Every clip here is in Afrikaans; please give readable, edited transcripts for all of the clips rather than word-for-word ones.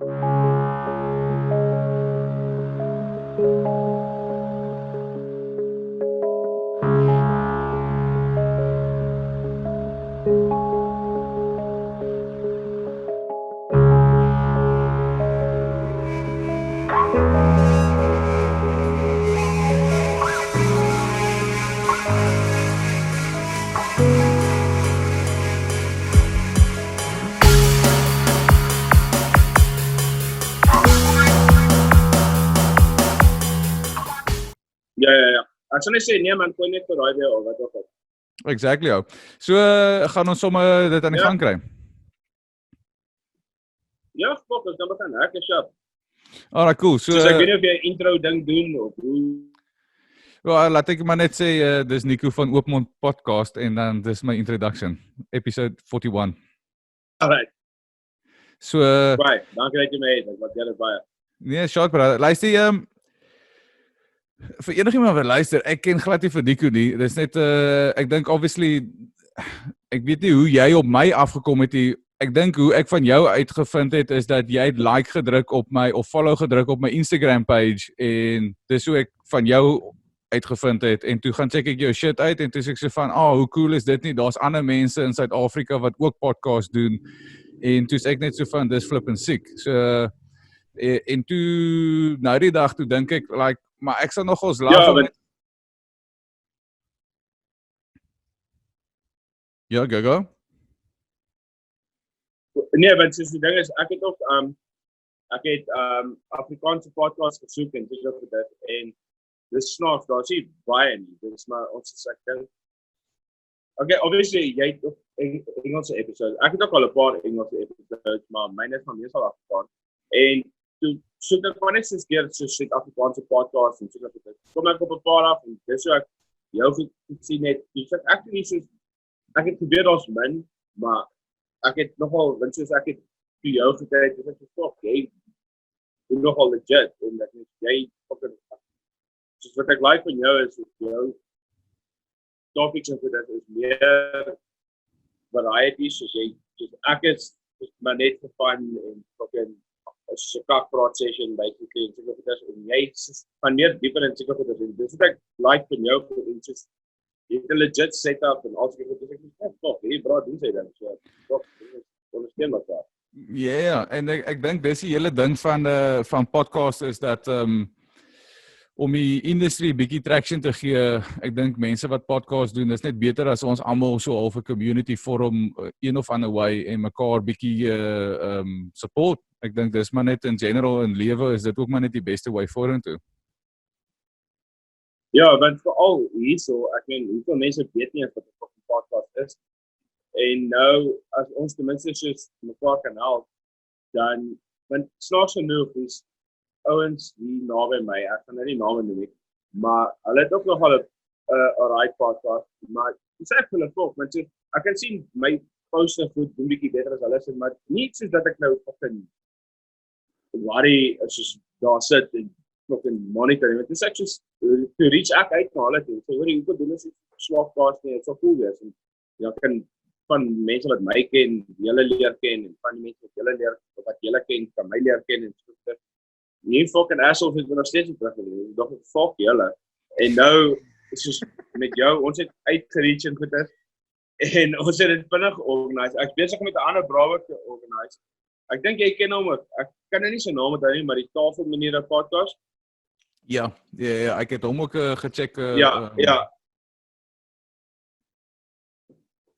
Ja. Ek sal net sê, nee man, gooi net vir radio of wat ook al. Exactly, ou. So, gaan ons sommer dit aan die gang kry. Ja, fuck, ons kan begin, ek is sharp. Alright, cool. So ek weet nie of jy 'n intro ding doen, of hoe... Well, laat ek maar net sê, dis Nico van Oopmond Podcast, en dan dis my introduction, episode 41. Alright. So... Baie, dankie dat jy my het, ek waardeer dit baie. Nee, shot, brother. Luister, vir enigiemand wat luister, ek ken glad nie vir Nico nie. Dis net, ek dink obviously, ek weet nie hoe jy op my afgekom het nie. Ek dink hoe ek van jou uitgevind het, is dat jy het like gedruk op my, of follow gedruk op my Instagram page, en dis hoe ek van jou uitgevind het, en toe gaan check ek jou shit uit, en toe sê ek so van, hoe cool is dit nie, daar's ander mense in Suid-Afrika wat ook podcast doen, en toe sê ek net so van, dis flippin' siek. So, en toe, nou die dag, toe dink ek, like, maar ek sal nogals laat met... Ja, go. Nee, want soos die ding is, ek het ook, Afrikaanse podcast gesoek en soos vir dit, en dis snaaks, daar is nie baie nie, dis maar ons is ek dink. Okay, obviously, jy het ook Engelse episodes, ek het ook al 'n paar Engelse episodes, maar myne is van meestal Afrikaans, en toe soek ek maar net soos keer soos Suid-Afrikaanse podcast, en soos dit, kom ek op 'n paar af, en dis hoe ek jou gesien het, dus ek nie soos, ek het gebeur als min, maar ek het nogal, want soos ek het vir jou gekyk, dis ek so, jy doen nogal legit, en dat jy, soos wat ek like van jou is, jou topics en vir dit is meer variety, soos jy, soos ek is maar net vir fun, en fucking, soos 'n kakpraat session, basically, en soos dit is, en jy van meer dieper en soos dit is, dis wat ek like van jou, en soos, jy het 'n legit setup, en als ek het, jy bra, doen sy dan, so, ondersteun wat daar. Ja, en ek dink dis die hele ding van podcast is dat, om die industrie bietjie traction te gee, ek dink mense wat podcast doen, is net beter as ons almal so half 'n community vorm, een of ander way, en mekaar bietjie support. Ek dink dis maar net in general in lewe, is dit ook maar net die beste way vorentoe. Ja, want veral hierso, ek meen, hoeveel mense weet nie wat 'n podcast is, en nou, as ons ten minste soos mekaar kan help, dan, want snaaks genoeg is ouens die naby my, ek gaan nou nie name noem nie, maar hulle het ook nogal 'n alright podcast, maar ek sê vir hulle volk, want ek kan sien my poste goed doen bietjie beter as hulle sê, maar nie soos dat ek nou fucking worry soos daar sit en fucking monitoring, want dit is ek soos to reach ek uit na hulle toe, so hoorie, hoekom doen ons swak podcast nie, het sal cool wees, en ja, kan van mense wat my ken, julle leer ken, en van die mense wat julle leer, wat julle ken, kan my leer ken, en so. Nie fucking assholes het nog steeds teruggeleen, doch fuck julle. En nou, soos met jou, ons het uitgereach en goed is, en ons het dit vinnig georganiseer. Ek is besig met 'n ander brawe te organiseer. Ek dink jy ken hom ook. Ek kan nou nie sy naam onthou nie, maar die tafelmaniere podcast. Ja, ek het hom ook gecheck. Ja.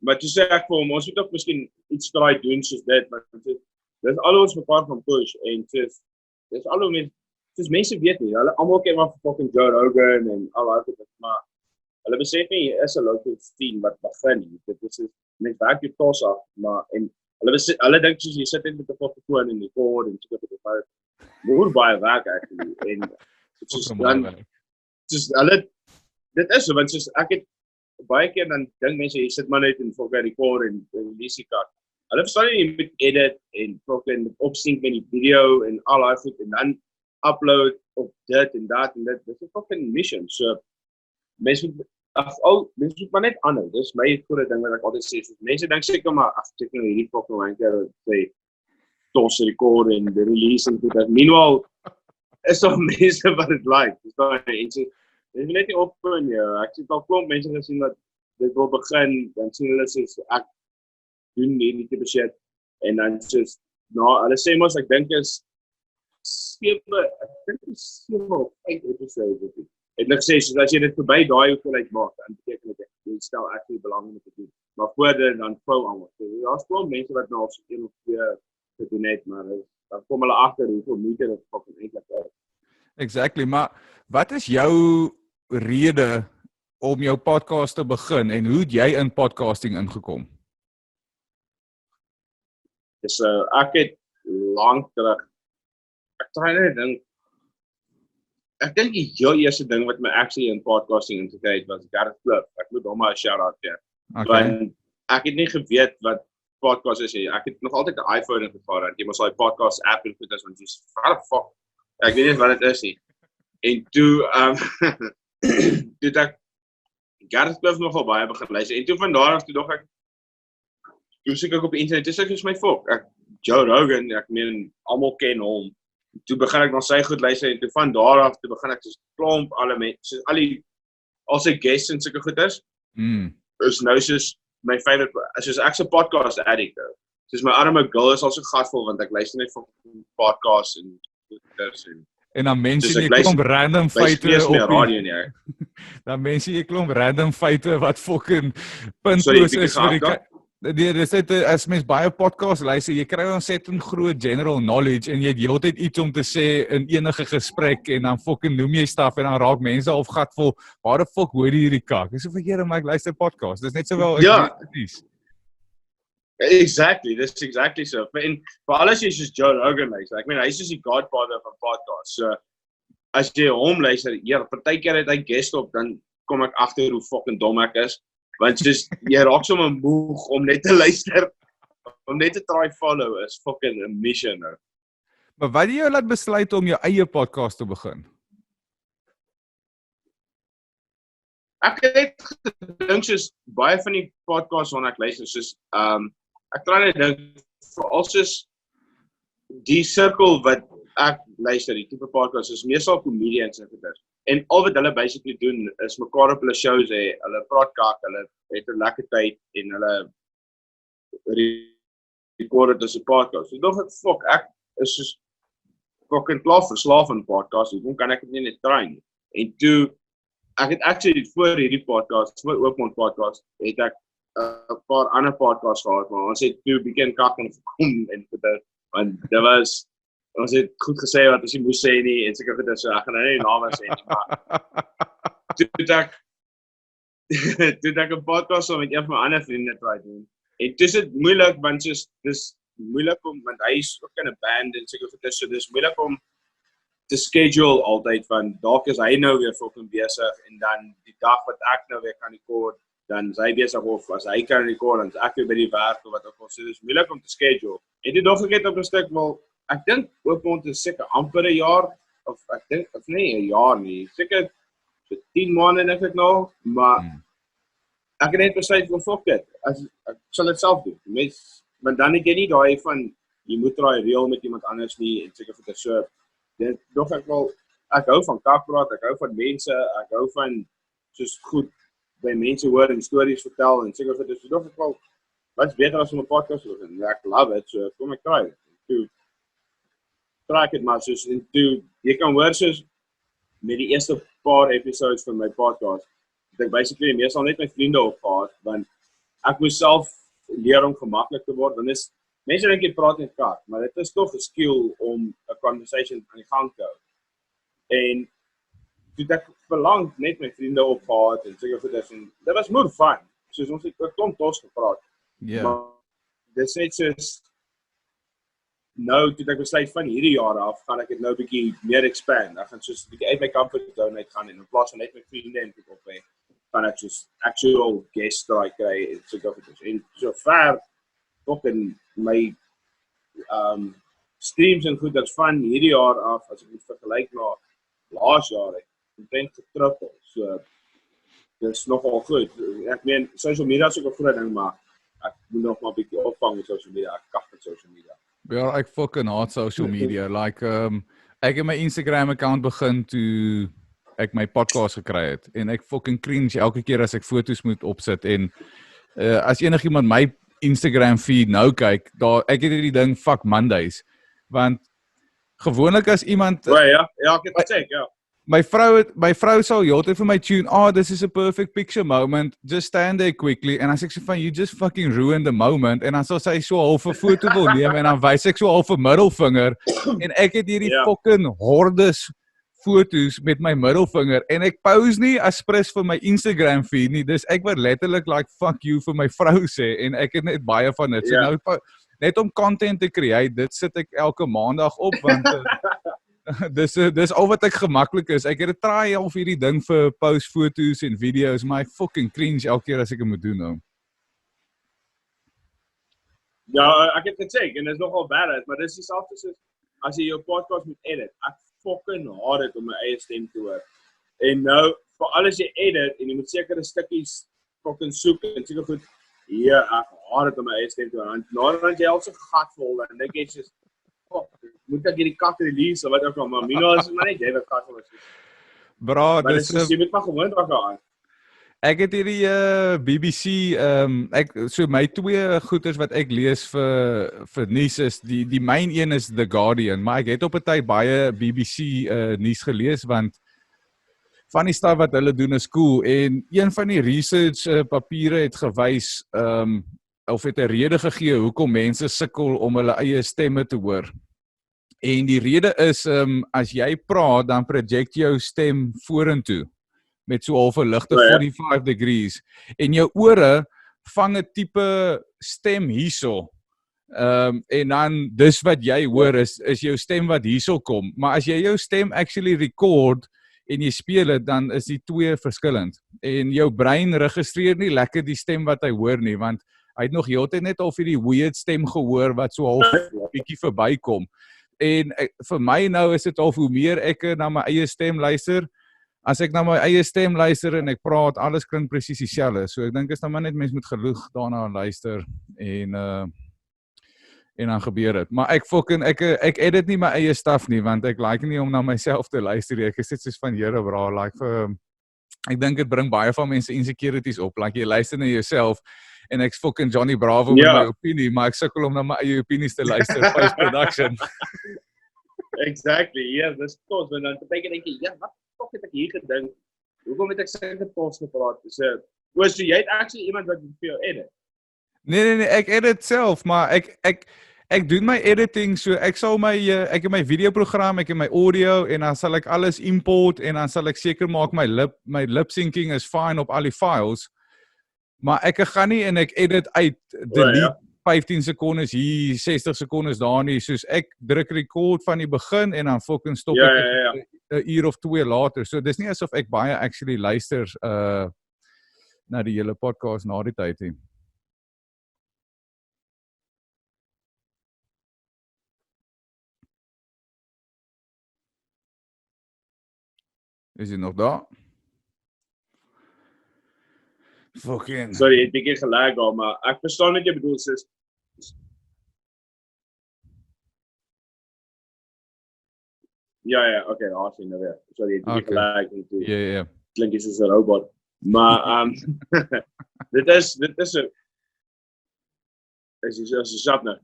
Maar toe sê ek vir hom, ons moet ook miskien iets try doen soos dit, want dis al ons mekaar van push, en dis al hoe mense weet nie, hulle almal ken maar fucking Joe Rogan en al daai goed, maar hulle besef nie, is 'n local scene wat begin nie, dit is net werk jy tos af, maar, en hulle dink soos jy sit net met 'n fotofoon en die kord, en so dit maar, hoe baie werk actually, en soos dan, soos hulle, dit is so, want soos ek het, baie keer dan dink mense, jy sit maar net en fucking record en release die kaart, hulle verstaan nie, jy moet edit en fucking opsync met die video en al daai goed, en dan upload op dit en dat en dit, is 'n fucking mission, so, mense moet maar net aanhou, dis my goeie ding wat ek altyd sê, so, mense dink seker maar, ek nou hierdie fucking wanker sê, tos rekord en die release en goed. Meanwhile, is daar mense wat dit like. Dis daar mense. Dit is net nie opgaan nie. Ek het al klomp mense gesien wat dit wil begin, dan sien hulle soos ek doen hierdie tipe shit en dan soos hulle sê mos ek dink is 7 of 8 episodes of iets. Het hulle gesê soos as jy dit verby daai hoeveelheid maak, dan beteken dit jy stel actually belang om dit te doen. Maar voor dit dan vou almal. So daar's klomp mense wat nou al so 1 of 2 gedoen het, maar dan kom hulle agter hoeveel moeite dit fucking eintlik is. Exactly, maar wat is jou rede om jou podcast te begin en hoe het jy in podcasting ingekom? Dus ek het lank terug, ek dink die heel eerste ding wat my actually in podcasting ingekry het was Gareth Cliff. Ek moet hom maar 'n shout-out gee. Want ek het nie geweet wat podcast is nie. Ek het nog altyd 'n iPhone ingevaar en jy moes daai podcast app en goed as want jy's fuck. Ek weet nie wat dit is nie. En toe toe het ek Gareth Cliff nogal baie begin luister. En toe van daar af toe dog ek toe soek ek op die internet, dis ek is my fok. Joe Rogan, ek meen almal ken hom. Toe begin ek na sy goed luister en toe van daar af toe begin ek soos klomp alle mense, al sy guests en sulke goeders. Is nou soos my favorite, soos ek's 'n podcast addict. Soos my arme girl is al so gatvol want ek luister net van podcasts en goeders en dan mense jy klomp random feite op radio nie. Dan mense jy klomp random feite wat fucking puntloos is vir die dis net as mens baie podcast luister, jy kry ontsettend groot general knowledge en jy het heeltyd iets om te sê in enige gesprek en dan fucking noem jy stuff en dan raak mense of gatvol, waar die fuck hoor jy hierdie kak? Ek sê vir Here, maar ek luister podcast. Dis net sowel Exactly, dis exactly so. En vir alles jy soos Joe Rogan luister, ek meen hy is soos die godfather van podcasts. So as jy hom luister, partykeer het hy guest op, dan kom ek agter hoe fucking dom ek is. Want soos jy raak sommer moeg om net te luister, om net te try follow is fucking a mission. Maar wat het jou laat besluit om jou eie podcast te begin? Ek het gedink soos baie van die podcasts waarna ek luister, soos ek try net dink veral soos die sirkel wat ek luister, die tipe podcast is meestal comedians en goeders. En al wat hulle basically doen is mekaar op hulle shows hê, hulle praat kak, hulle het 'n lekker tyd en hulle record dit as 'n podcast. So dog ek fuck, ek is soos fucking klaar verslaaf aan podcasts, hoekom kan ek dit nie net try nie? En toe ek het actually voor hierdie podcast, voor Oopmond Podcast, het ek 'n paar ander podcasts gehad, maar ons het toe begin kak en gekom en dit, want dit was ons het goed gesê wat ons nie moes sê nie en seker dit so ek gaan nou nie name sê nie, maar toe ek 'n podcast met een van my ander vriende try doen. En dis dit moeilik want dis moeilik om want hy is ook in 'n band en seker dit so dis moeilik om te schedule altyd van dalk is hy nou weer fucking besig en dan die dag wat ek nou weer kan record, dan is hy besig of as hy kan record dan is ek weer by die werk of wat ook al. So dis moeilik om te schedule. En dit dog ek het op 'n stuk wel ek dink Oopmond is seker amper 'n jaar of ek dink of nee 'n jaar nie. Seker so 10 maande dink ek nou, maar ek het net besluit van fuck dit. Ek sal dit self doen. Want dan het jy nie daai van jy moet raai reël met iemand anders nie en seker vir dit so. Dit dog ek wel ek hou van kakpraat, ek hou van mense, ek hou van soos goed by mense hoor en stories vertel en seker vir dit so dog ek wel wat's beter as om 'n podcast te doen. Ek love it, so kom ek try dit. Try het maar soos en toe jy kan hoor soos met die eerste paar episodes van my podcast het ek basically meestal net my vriende opgehad want ek moes self leer om gemaklik te word want is mense dink jy praat net kak maar dit is tog 'n skill om 'n conversation aan die gang te hou en toe ek verlang net my vriende opgehad en seker vir dit en dit was more fun soos ons het klomp tos gepraat maar dit is net soos nou, toe ek besluit van hierdie jaar af, gaan ek dit nou 'n bietjie meer expand. Ek gaan soos 'n bietjie uit my comfort zone uit gaan en in plaas van net met vriende en dit op hê, gaan ek soos actual guest kry en so goeders. En so ver ook in my streams en goeders van hierdie jaar af, as ek dit vergelyk na laas jaar, ek het getrippel. So dis nogal goed. Ek meen social media is ook 'n groot ding, maar ek moet nog maar 'n bietjie opvang met social media. Ek kak met social media. Ja, ek fucking haat social media. Like, ek het my Instagram account begin toe ek my podcast gekry het. En ek fucking cringe elke keer as ek foto's moet opsit. En as enigiemand my Instagram feed nou kyk, ek het hierdie ding fuck Mondays. Want gewoonlik as iemand Ja, ek het gesê, ja. My vrou sal heeltyd vir my tune, this is a perfect picture moment, just stand there quickly, en dan sê ek so van, you just fucking ruined the moment, en dan sal sy so half 'n foto wil neem, en dan wys ek so half 'n middelvinger, en ek het hierdie fucking hordes foto's met my middelvinger, en ek pose nie as prins vir my Instagram feed nie, dus ek word letterlik like, fuck you vir my vrou sê, en ek het net baie van dit, so nou, net om content te create, dit sit ek elke maandag op, want dis al wat ek gemaklik is. Ek het 'n try al vir hierdie ding vir post foto's en video's, maar ek fucking cringe elke keer as ek dit moet doen nou. Ja, ek het gesê, en dit is nogal bad, maar dis dieselfde soos as jy jou podcast moet edit. Ek fucking haat dit om my eie stem te hoor. En nou, vir alles jy edit en jy moet sekere stukkies fucking soek en seker goed, ek haat dit om my eie stem te hoor. En nadat jy al so gatvol en dink jy soos moet ek hierdie kat release of wat ook al, maar Mino is maar net jy wat gatvol is. Bra, dis jy moet maar gewoond raak daaraan. Ek het hierdie BBC, so my twee goeders wat ek lees vir nuus is, die main een is The Guardian, maar ek het op 'n tyd baie BBC nuus gelees, want van die stuff wat hulle doen is cool, en een van die research papiere het gewys, of het 'n rede gegee hoekom mense sukkel om hulle eie stemme te hoor. En die rede is, as jy praat, dan project jou stem vorentoe, met so half 'n ligte 45 degrees, en jou ore vang 'n tipe stem hierso, en dan dis wat jy hoor is jou stem wat hierso kom, maar as jy jou stem actually record, en jy speel dit, dan is die twee verskillend, en jou brein registreer nie lekker die stem wat hy hoor nie, want hy het nog heeltyd net al vir die weird stem gehoor, wat so half bietjie verbykom, en vir my nou is dit al hoe meer ek na my eie stem luister, as ek na my eie stem luister en ek praat, alles klink presies dieselfde, so ek dink is nou maar net mens moet genoeg daarna luister, en dan gebeur dit, maar ek edit nie my eie stuff nie, want ek like nie om na myself te luister, ek is dit soos van jare bra, like ek dink dit bring baie van mense insecurities op, like jy luister na jouself, en ek's fucking Johnny Bravo met my opinie, maar ek sukkel om na my eie opinies te luister, post-production. Exactly, dis kos, want dan dink jy, wat het ek hier gedink, hoekom het ek sulke kos gepraat, so jy het actually iemand wat vir jou edit? Nee, ek edit self, maar ek doen my editing, so ek het my videoprogram, ek het my audio, en dan sal ek alles import, en dan sal ek seker maak my lip syncing is fine op al die files, maar ek gaan nie en ek edit uit, delete 15 sekondes hier, 60 sekondes daar nie, soos ek druk record van die begin, en dan fucking stop ek 'n uur of 2 later, so dis nie asof ek baie actually luister na die hele podcast na die tyd nie. Is jy nog daar? Fucking. Sorry, het bietjie gelag al, maar ek verstaan wat jy bedoel, sis. Ja, okay, sien nou weer. Sorry, het bietjie gelag en toe. Ja. Klink jy soos 'n robot. Maar dit is so. Is jy so sapne?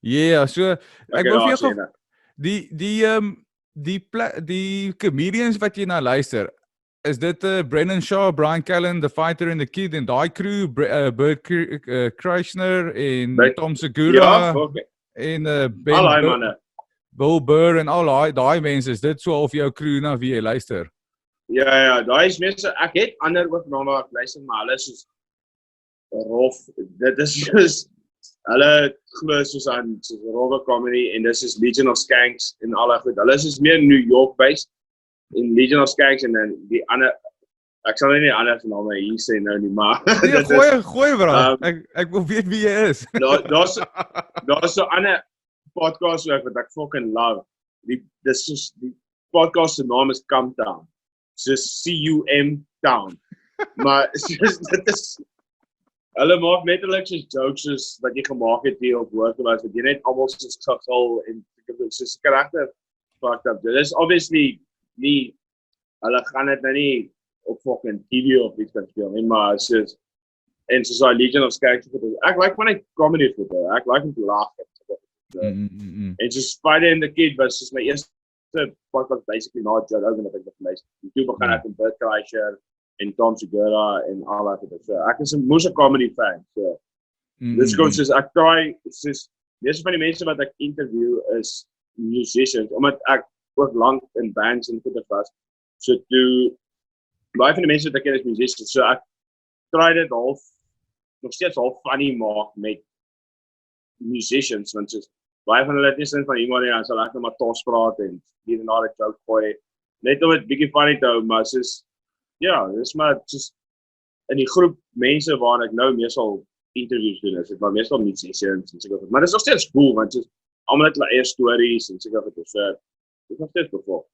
Ja, so ek wil vir jou die comedians wat jy na luister, is dit Brennan Shaw, Brian Callen, The Fighter and the Kid, en die crew, Bert Kreischer, en Tom Segura, en Bill Burr, en al die mense, is dit so of jou crew na wie jy luister? Ja, die is mense, ek het ander ook na ek luister, maar hulle is soos rof, dit is soos hulle glo soos aan rock comedy, en dis is Legion of Skanks en al daai goed. Hulle is meer New York based in Legion of Skanks, en dan die ander, ek sal nie ander van hulle hier sê nou nie, maar nee, gooi bro. Ek wil weet wie jy is. Daar's so ander podcast ook wat ek fucking love. Die podcast se naam is Come Town. So CUM Town. Maar dit is Hulle maak letterlik soos jokes soos wat jy gemaak het hier op woorde was, wat jy net almal soos gegil en soos karakter fucked up. Dit is obviously nie, hulle gaan dit nou nie op fucking TV of iets kan speel nie, maar soos, en soos die Legion of Skaggs, ek like wanneer comedy vir dit, ek like om te laugh. En soos Spider and the Kid was soos my eerste podcast basically na Joe Rogan dat ek dit geluister. En toe begin ek met Bert Kreischer en Tom Segura en al dat. So ek is 'n moeë comedy fan. So dis gewoon soos ek try, soos meeste van die mense wat ek interview is musicians, omdat ek ook lank in bands en goeie was. So toe baie van die mense wat ek ken is musicians. So ek try dit nog steeds half funny maak met musicians, want soos baie van hulle het nie sin van humor nie, so ek net maar tos praat en hier en daar 'n joke gooi, net om dit bietjie funny te hou, maar soos ja, dis maar soos in die groep mense waar ek nou meestal interviews doen, is dit maar meestal musicians en seker, maar dis nog steeds cool, want soos almal het hulle eie stories en seker dit is nog steeds bevolk.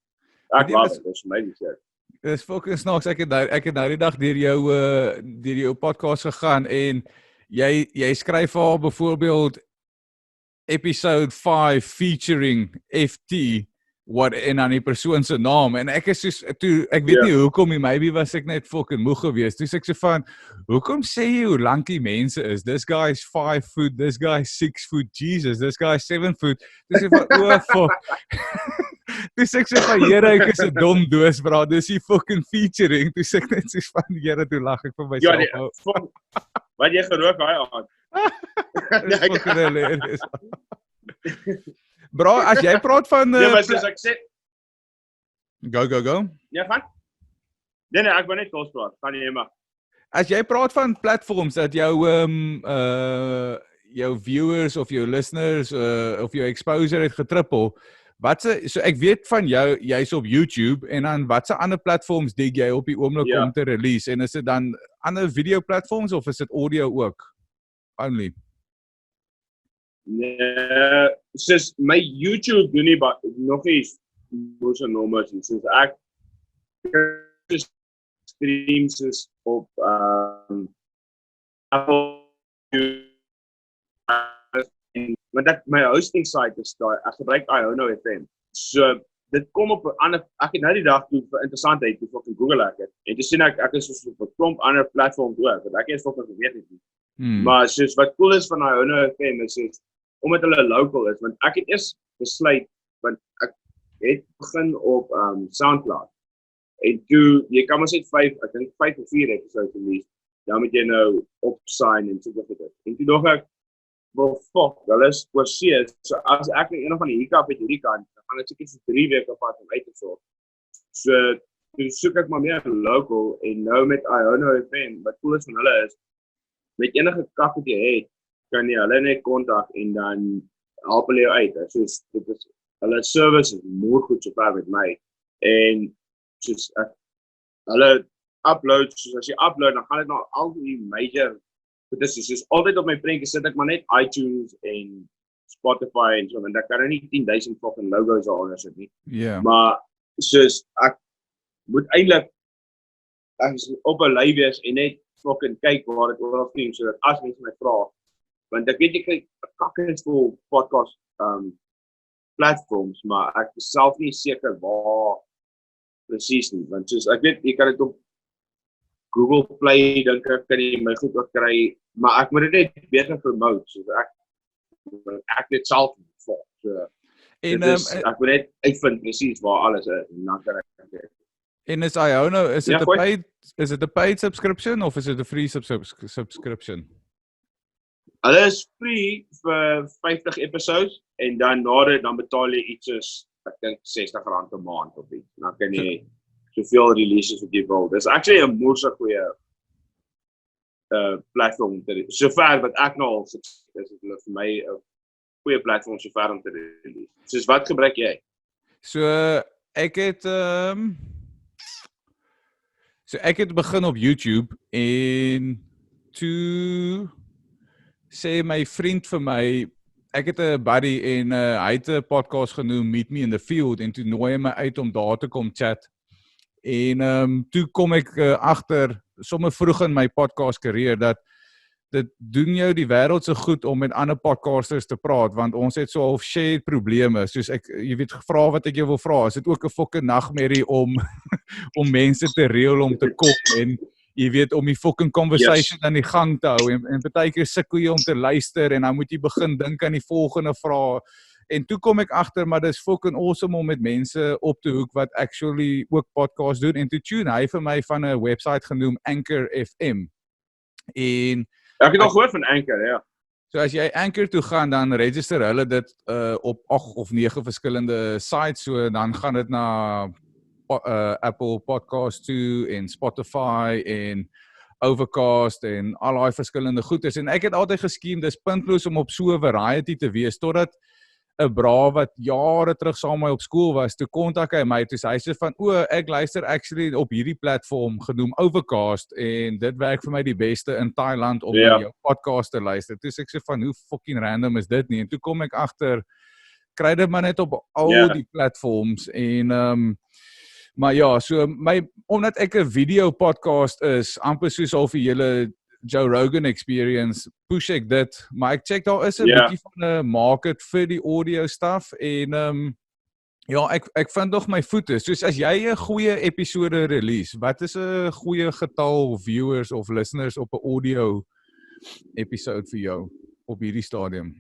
Ek laat dit, dis my shit. Dis fucking snaaks, ek het nou die dag deur jou podcast gegaan en jy skryf vir byvoorbeeld episode 5 featuring FT en dan die persoon se naam en ek is soos toe ek weet nie hoekom nie, maybe was ek net fucking moeg geweest. Toe sê ek so van hoekom sê jy hoe lank die mense is? This guy is 5 foot, this guy is 6 foot, Jesus, this guy is 7 foot. Toe sê ek van oh fuck. Toe sê ek so van Here, ek is 'n dom doos, bro. Dis die fucking featuring. Toe sê ek net so van Here, toe lag ek vir myself. Ja, wat jy gerook daai aand. Dis fucking hilarious. Bro, as jy praat van ja, maar soos ek sê Go. Ja, gaan. Nee, ek wil net kos praat. Gaan jy maar. As jy praat van platforms dat jou jou viewers of jou listeners of jou exposure het getrippel, so ek weet van jou, jy's op YouTube en dan watse ander platforms dig jy op die oomblik om te release en is dit dan ander video platforms of is dit audio ook? Only. Nee, soos my YouTube doen nie nog nie moes nommers en soos ek streams is op Apple want ek my hosting site is daar, ek gebruik FM. So dit kom op 'n ander, ek het nou die dag toe vir interessantheid toe fucking Google ek het en toe sien ek is soos op 'n klomp ander platforms ook, want ek het fucking geweet nie. Maar soos wat cool is van FM is soos omdat hulle local is, want ek het eers besluit, want ek het begin op SoundCloud, en toe, jy kan maar sê 5 of 4 episodes release, dan moet jy nou opsign en soos dit. En toe dog ek, well fuck, hulle is oorsee, so as ek een van die hiccup het hierdie kant, dan gaan dit seker so 3 weke vat om uit te sorg. So, toe soek ek maar meer local, en nou met FM, wat cool is van hulle is, met enige kap wat jy het, kan jy hulle net kontak en dan help hulle jou uit. Soos dit is hulle service is mooi goed so ver met my. En soos hulle upload, soos as jy upload, dan gaan dit nou al die major, dit is soos altyd op my prentjie sit ek maar net iTunes en Spotify en so, en dan kan er nie 10,000 fucking logos daaronder sit nie. Maar soos ek moet eintlik op 'n lei wees en net fucking kyk waar dit oral stream, sodat as mense my vra, want ek weet jy kyk 'n kakkensvol podcast platforms, maar ek is self nie seker waar presies nie, want soos ek weet jy kan dit op Google Play dink ek kan jy my goed ook kry, maar ek moet dit net beter promote, soos ek dit self so en ek moet net uitvind presies waar alles is en dan kan ek dit. En is is dit 'n paid, is dit 'n paid subscription of is dit 'n free subscription? Hulle is free vir 50 episodes en dan na dit dan betaal jy iets soos ek dink R60 'n maand of iets. Dan kan jy soveel releases wat jy wil. Dis actually 'n moeë goeie platform te sover wat ek nou al is dit vir my 'n goeie platform sover om te release. Soos wat gebruik jy? So ek het begin op YouTube en toe sê my vriend vir my, ek het 'n buddy en hy het 'n podcast genoem Meet Me in the Field en toe nooi hy my uit om daar te kom chat. En toe kom ek agter sommer vroeg in my podcast carrière dat dit doen jou die wêreld so goed om met ander podcasters te praat, want ons het so half shared probleme, soos jy weet, gevra wat ek jou wil vra, is dit ook 'n fucking nagmerrie om om mense te reël om te kom, en jy weet, om die fucking conversation aan die gang te hou, en partykeer sukkel jy om te luister, en dan moet jy begin dink aan die volgende vraag, en toe kom ek agter, maar dis fucking awesome om met mense op te hoek wat actually ook podcast doen, en toe tune hy vir my van 'n website genoem Anchor FM, en ek het al gehoor van Anchor, ja. So as jy Anchor toe gaan, dan register hulle dit op 8 of 9 verskillende sites, so dan gaan dit na Apple Podcast toe, en Spotify, en Overcast, en al daai verskillende goeders, en ek het altyd geskiem, dis puntloos om op so 'n variety te wees, totdat 'n bra wat jare terug saam met my op skool was, toe kontak hy my, toe hy sê van, ek luister actually op hierdie platform genoem Overcast, en dit werk vir my die beste in Thailand om na jou podcast te luister. Toe sê ek van, hoe fucking random is dit nie? En toe kom ek agter, kry dit maar net op al die platforms, en maar ja, so omdat ek 'n video podcast is, amper soos al vir julle Joe Rogan experience, push ek dit, maar ek check daar is 'n bietjie van 'n market vir die audio stuff, en ja, ek vind nog my voete, soos as jy 'n goeie episode release, wat is 'n goeie getal viewers of listeners op 'n audio episode vir jou, op hierdie stadium?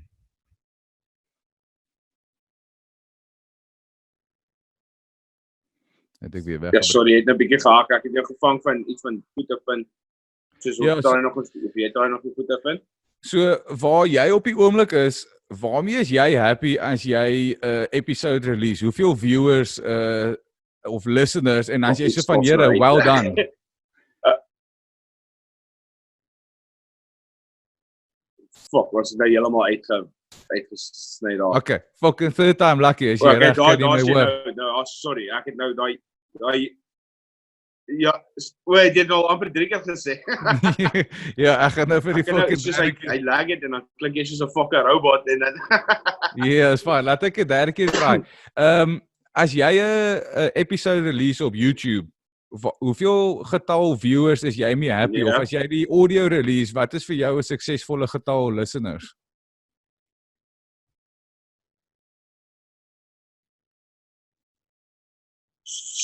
Het ek weer weg. Ja, sorry, jy het nou 'n bietjie gehak, ek het jou gevang van iets van voetepunt, soos of jy nog nie voetepunt? So, waar jy op die oomblik is, waarmee is jy happy as jy 'n episode release? Hoeveel viewers of listeners, en as jy sê van, Here, well done. Fuck, was dit nou heeltemal uitgesny daar. Okay, fucking third time lucky as jy reg kry my woord. Nou, sorry, ek het nou daai ja, jy het al amper 3 keer gesê. Ja, ek gaan nou vir die fucking hy lag het, en dan klink jy soos 'n fucking robot, en dan ja, is fine, laat ek 'n derde keer vra. As jy 'n episode release op YouTube, hoeveel getal viewers is jy mee happy, of as jy die audio release, wat is vir jou 'n suksesvolle getal listeners?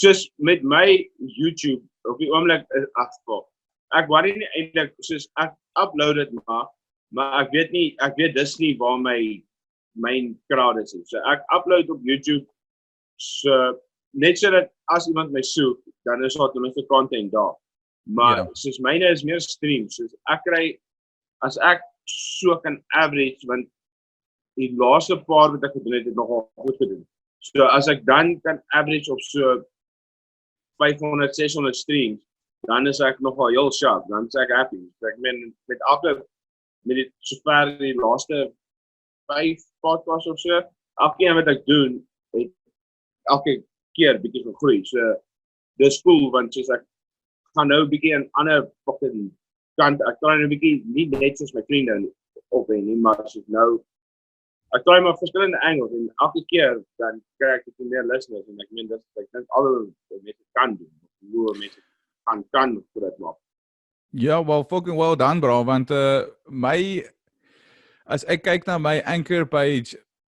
Soos met my YouTube, op die oomblik is afval. Ek worry nie eintlik, soos ek upload dit maar ek weet dis nie waar my crowd is. So ek upload op YouTube, so net so dat as iemand my soek, dan is daar ten minste content daar. Maar soos myne is meer streams, soos ek kry, as ek so kan average, want die laaste paar wat ek gedoen het nogal goed gedoen. So as ek dan kan average op so 500, 600 streams, dan is ek nogal heel sharp, dan is ek happy. So ek meen, met die sover die laaste 5 podcasts of so, elke een wat ek doen, het elke keer bietjie gegroei. So dis cool, want soos ek gaan nou bietjie aan ander fucking kant, ek try nou bietjie nie net soos my vriende op nie, maar soos nou, ek try maar verskillende angles, en elke keer dan kry ek meer listeners, en ek meen, ek dink alle mense kan doen, hoe mense kan vir dit maak. Ja, well, fucking well done, bro, want as ek kyk na my Anchor page,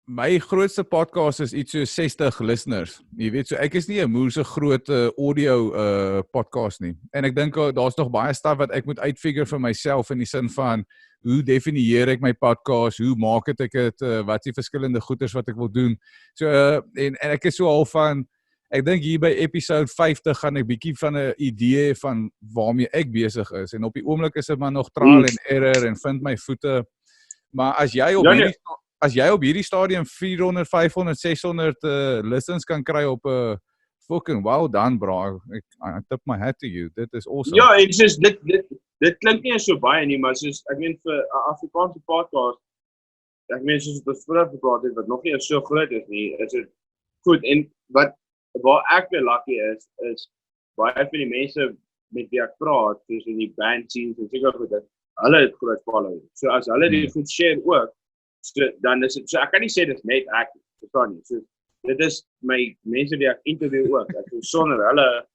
my grootste podcast is iets so 60 listeners. Jy weet, so ek is nie 'n moerse groot audio podcast nie. En ek dink daar's nog baie stuff wat ek moet uitfigure vir myself, in die sin van, hoe definieer ek my podcast, hoe maak ek dit, wat is die verskillende goeders wat ek wil doen. So, en ek is so al van, ek dink hier by episode 50 gaan ek bietjie van 'n idee van waarmee ek besig is, en op die oomblik is dit maar nog trial and error, en vind my voete, maar as jy op hierdie stadium 400, 500, 600 listens kan kry op 'n fucking well done, bro. I tip my hat to you. Dit is awesome. Ja, en soos dit klink nie so baie nie, maar soos ek meen vir 'n Afrikaanse podcast, ek meen soos dit vroeër gepraat het, wat nog nie so groot is nie, is dit goed. En waar ek weer lucky is baie van die mense met wie ek praat, soos in die band scenes en seker goed, hulle het groot following. So as hulle die goed share ook, so dan is dit, so ek kan nie sê dit is net ek, verstaan nie. So dit is my mense wie ek interview ook. Ek sonder hulle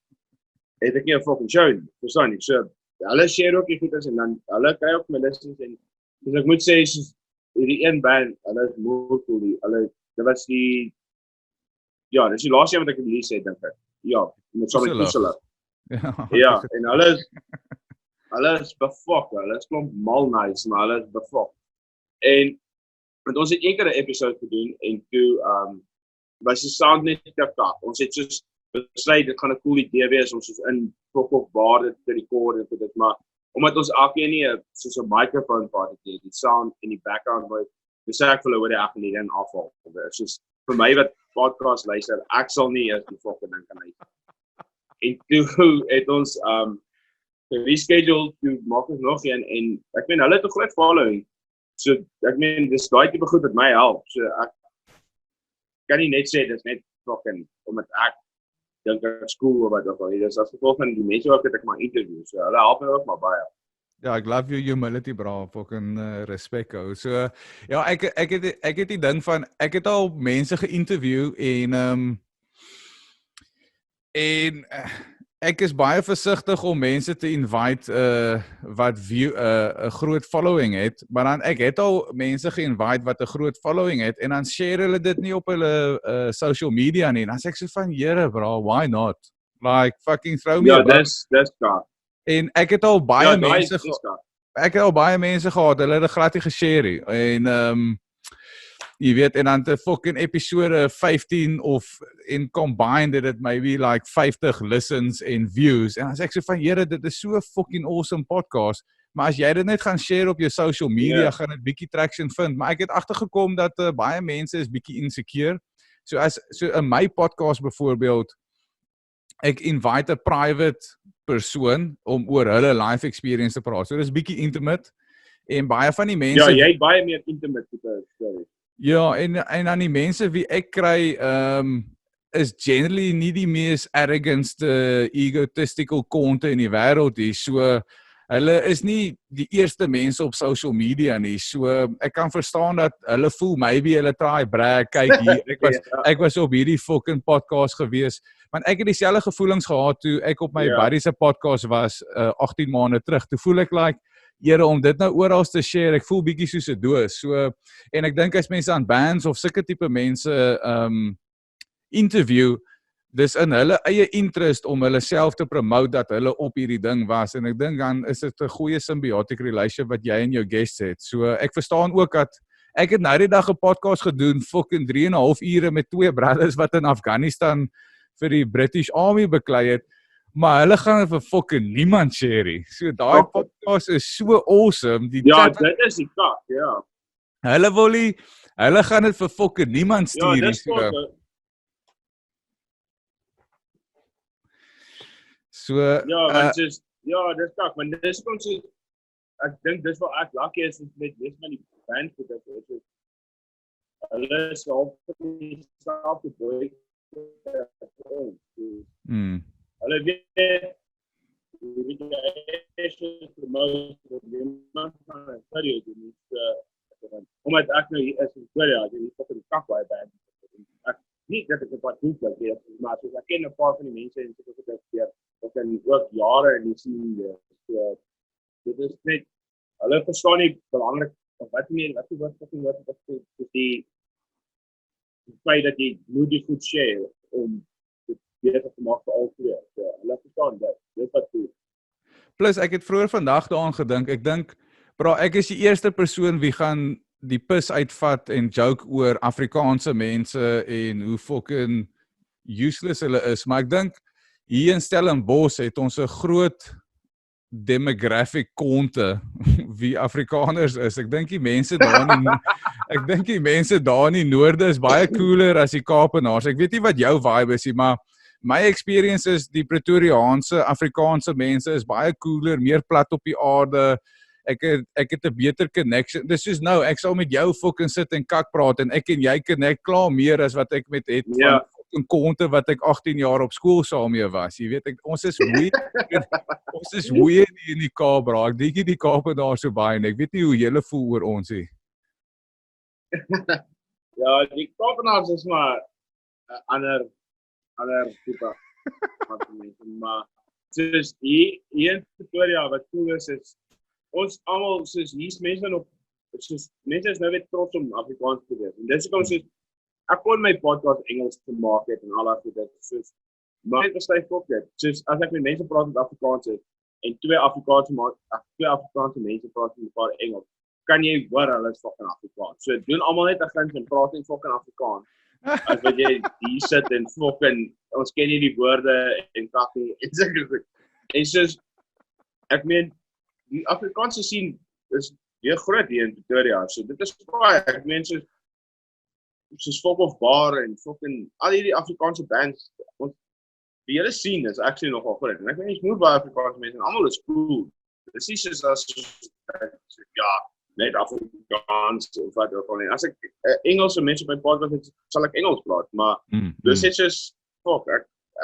het ek nie 'n fucking show nie, verstaan nie. So hulle share ook die goeders en dan hulle kry ook my listens en dus ek moet sê soos hierdie een band, hulle is mooi cool, dit was die ja, dis die laaste een wat ek release het dink ek. Ja, met so 'n Kruse. Ja, en hulle is befok, hulle is klomp mal nice, maar hulle is befok. En want ons het een keer 'n episode gedoen en toe was die sound net te kak. Ons het soos besluit dit gaan 'n cool idee wees om soos in of woorde te record en dit, maar omdat ons elkeen nie soos 'n microphone gehad het, die sound in die background was, dis ek vir hulle hoor ek nie dan afval. Soos vir my wat podcast luister, ek sal nie eers die fucking ding kan uit. En toe het ons rescheduled, toe maak ons nog een en ek meen hulle het 'n groot following. So ek meen dis daai tipe goed wat my help. So ek kan nie net sê dis net fucking omdat ek dink ek skool of wat ook al. Dis as gevolg van die mense wat ek maar interview. So hulle help my ook maar baie. Ja, ek love your humility, bra, fucking respek hou. So ja, ek het die ding van ek het al mense geïnterview en ek is baie versigtig om mense te invite wat 'n groot following het, maar dan ek het al mense geïnvite wat 'n groot following het en dan share hulle dit nie op hulle social media nie. Dan sê ek so van, "Here, bro, why not? Like fucking throw me." Ja, dis klaar. En ek het al baie Ja, mense gehad, hulle het dit glad nie geshare nie. En jy weet, en dan te fucking episode 15 of in combined it maybe like 50 listens en views. En dan sê ek so van, "Here, dit is so 'n fucking awesome podcast." Maar as jy dit net gaan share op jou social media, gaan dit bietjie traction vind. Maar ek het agtergekom dat baie mense is bietjie insecure. So in my podcast byvoorbeeld, ek invite 'n private persoon om oor hulle life experience te praat. So dis bietjie intimate en baie van die mense Ja, jy het baie meer intimate stories. Ja, en dan die mense wie ek kry is generally nie die mees arrogantste egotistical konte in die wêreld nie. So hulle is nie die eerste mense op social media nie. So ek kan verstaan dat hulle voel maybe hulle try brag, kyk hier, ek was op hierdie fucking podcast gewees. Want ek het dieselfde gevoelings gehad toe ek op my buddy se podcast was 18 maande terug. Toe voel ek like, Here, om dit nou oral te share, ek voel bietjie soos 'n doos. So en ek dink as mense aan bands of sulke tipe mense interview, dis in hulle eie interest om hulle self te promote dat hulle op hierdie ding was. En ek dink dan is dit 'n goeie symbiotic relationship wat jy en jou guests het. So ek verstaan ook dat ek het nou die dag 'n podcast gedoen, fucking 3.5 ure met 2 brothers wat in Afghanistan vir die British Army beklei het. Maar hulle gaan dit vir fucking niemand share nie. So daai podcast is so awesome. Ja, dit is die kak, ja. Hulle gaan dit vir fucking niemand stuur nie. Ja, dis dis kak, want dis kom so ek dink dis wat ek lucky is met die band goed dat hulle is al vir self te boy. Hulle weet jy promote iemand van 'n studio doen omdat ek nou hier is in Pretoria, ek is op 'n kak baie band. Ek nie dat ek wat goed wil hê, maar so ek ken 'n paar van die mense en so het ek weer ook jare in die scene. So dit is net hulle verstaan nie belangrik of wat die feit dat jy moet die goed share om dit te maak vir al twee. So hulle verstaan dit. Dit wat goed. Plus ek het vroeër vandag daaraan gedink. Ek dink, bro, ek is die eerste persoon wie gaan die pis uitvat en joke oor Afrikaanse mense en hoe fucking useless hulle is. Maar ek dink hier in Stellenbosch het ons 'n groot demographic konte wie Afrikaners is. Ek dink die mense daar in die noorde is baie cooler as die Kaapenaars. Ek weet nie wat jou vibe is nie, maar my experience is die Pretoriaanse Afrikaanse mense is baie cooler, meer plat op die aarde. Ek het 'n beter connection. Dis soos nou, ek sal met jou fucking sit en kak praat en ek en jy connect klaar meer as wat ek met het van fucking konte wat ek 18 jaar op skool saam mee was. Jy weet, ons is weird in die Kaap, bro. Ek dink die Kaap het daar so baie en ek weet nie hoe julle voel oor ons nie. Ja, die Kaapenaars is maar 'n ander tipe van mense, maar soos hier in Pretoria wat cool is ons almal soos hier's mense nog soos mense is nou weer trots om Afrikaans te wees. En dis hoekom soos ek kon my podcast Engels te maak het en al daai goed soos maar net verstaan ook dit. Soos as ek met mense praat met Afrikaans en twee Afrikaanse mense praat met mekaar Engels, kan jy hoor hulle is fucking Afrikaans. So doen almal net 'n grens en praat net fucking Afrikaans. As wat jy hier sit en fucking ons ken nie die woorde en kaffie en sulke goed. En soos ek meen die Afrikaanse scene is weer groot hier in Pretoria. So dit is baie ek meen soos Waar en fucking al hierdie Afrikaanse bands die hele scene is actually nogal groot. En ek weet nie hoe baie Afrikaanse mense en almal is cool. Dis nie soos as net Afrikaans of wat ook al nie. As ek Engelse mense op my podcast het, sal ek Engels praat, maar dis net soos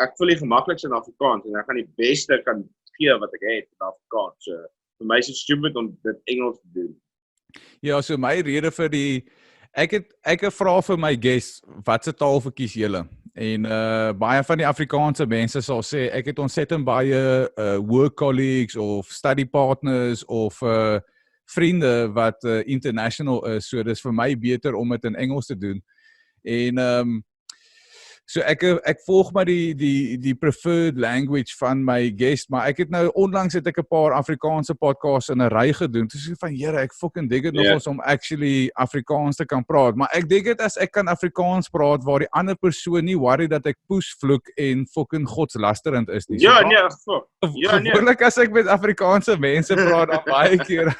ek voel die gemaklikste in Afrikaans en ek gaan die beste kan gee wat ek het in Afrikaans. So vir my is dit stupid om dit Engels te doen. Ja, so my rede vir die ek vra vir my guests, watse taal verkies julle? En baie van die Afrikaanse mense sal sê, ek het ontsettend baie work colleagues of study partners of vriende wat international is, so dis vir my beter om dit in Engels te doen. En so ek volg maar die preferred language van my guest, maar ek het nou onlangs het ek 'n paar Afrikaanse podcasts in 'n ry gedoen. Toe sê ek van jare, ek fucking dig dit nogals om actually Afrikaans te kan praat, maar ek dig dit as ek kan Afrikaans praat waar die ander persoon nie worry dat ek poesvloek en fucking godslasterend is nie. Ja, nee, fuck. Ja, nee. Gewoonlik as ek met Afrikaanse mense praat, dan baie keer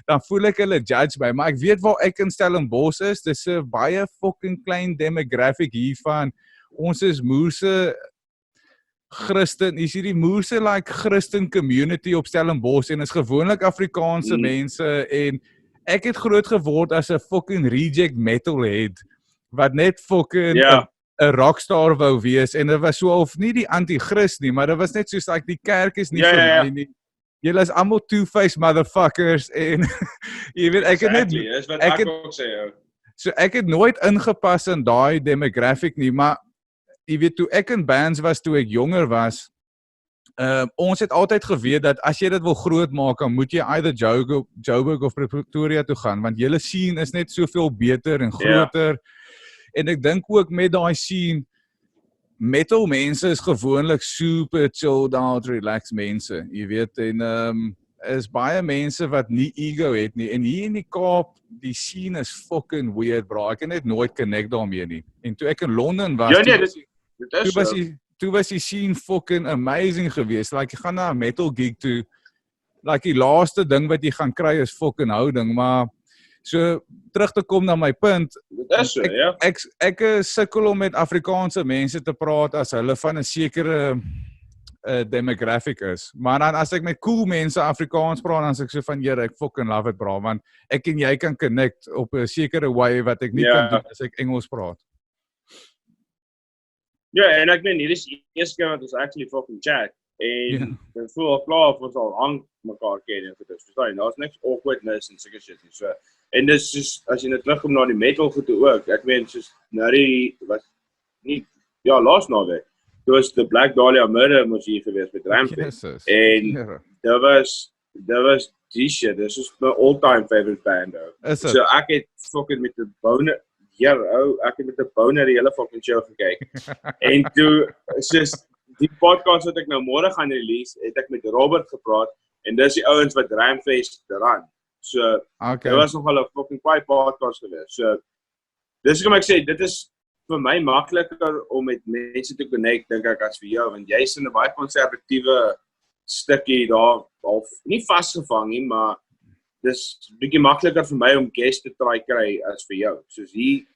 dan voel ek hulle judge my, maar ek weet waar ek in Stellenbosch is, dis 'n baie fucking klein demographic hiervan. Ons is Moerse Christen, is hierdie Moerse like Christen community op Stellenbosch en is gewoonlik Afrikaanse mense en ek het groot geword as 'n fucking reject metalhead wat net fucking 'n rockstar wou wees en dit was so of nie die anti-Christ nie, maar dit was net soos like die kerk is nie vir my nie. Julle is almal two-faced motherfuckers en jy weet ek het net is wat ek ook sê. So ek het nooit ingepas in daai demographic nie, maar jy weet toe ek in bands was toe ek jonger was, ons het altyd geweet dat as jy dit wil groot maak, dan moet jy either Joburg of Pretoria toe gaan, want julle scene is net soveel beter en groter. En ek dink ook met daai scene, metal mense is gewoonlik super chilled out, relaxed mense, jy weet, en is baie mense wat nie ego het nie, en hier in die Kaap, die scene is fucking weird, bro, ek het net nooit connect daarmee nie, en toe ek in Londen was, toe was die scene fucking amazing geweest, like, jy gaan na 'n metal gig toe, like, die laaste ding wat jy gaan kry is fucking houding, maar, so, terug te kom na my punt, ek sukkel om met Afrikaanse mense te praat as hulle van 'n sekere demographic is. Maar dan as ek met cool mense Afrikaans praat, dan is ek so van, jare, ek fucking love it, bro, want ek en jy kan connect op 'n sekere way wat ek nie kan doen as ek Engels praat. Ja, en ek meen, hier is die eerste keer wat ons actually fucking chat, en ek voel al klaar of ons al hang mekaar ken, en dit is, verstaan, daar's niks awkwardness en sulke shit nie, so, en dis soos, as jy nou terugkom na die metal goed ook, ek meen, soos, nou die, was nie, laas naweek, dit was the Black Dahlia Murder moes hier gewees met Rampage, en dit was die shit, dit is my all-time favorite band, so ek het fucking met die boner, ek het met die boner die hele fucking show gekyk, en toe, soos, die podcast wat ek nou môre gaan release, het ek met Robert gepraat, en dis die ouens wat Rampage run, so, dit was nogal 'n fucking kwaai podcast gewees, so, dis hoekom ek sê, dit is vir my makliker om met mense te connect, dink ek, as vir jou, want jy is in 'n baie konservatiewe stukkie daar, al nie vasgevang nie, maar dis bietjie makliker vir my om guests te kry as vir jou. Soos hier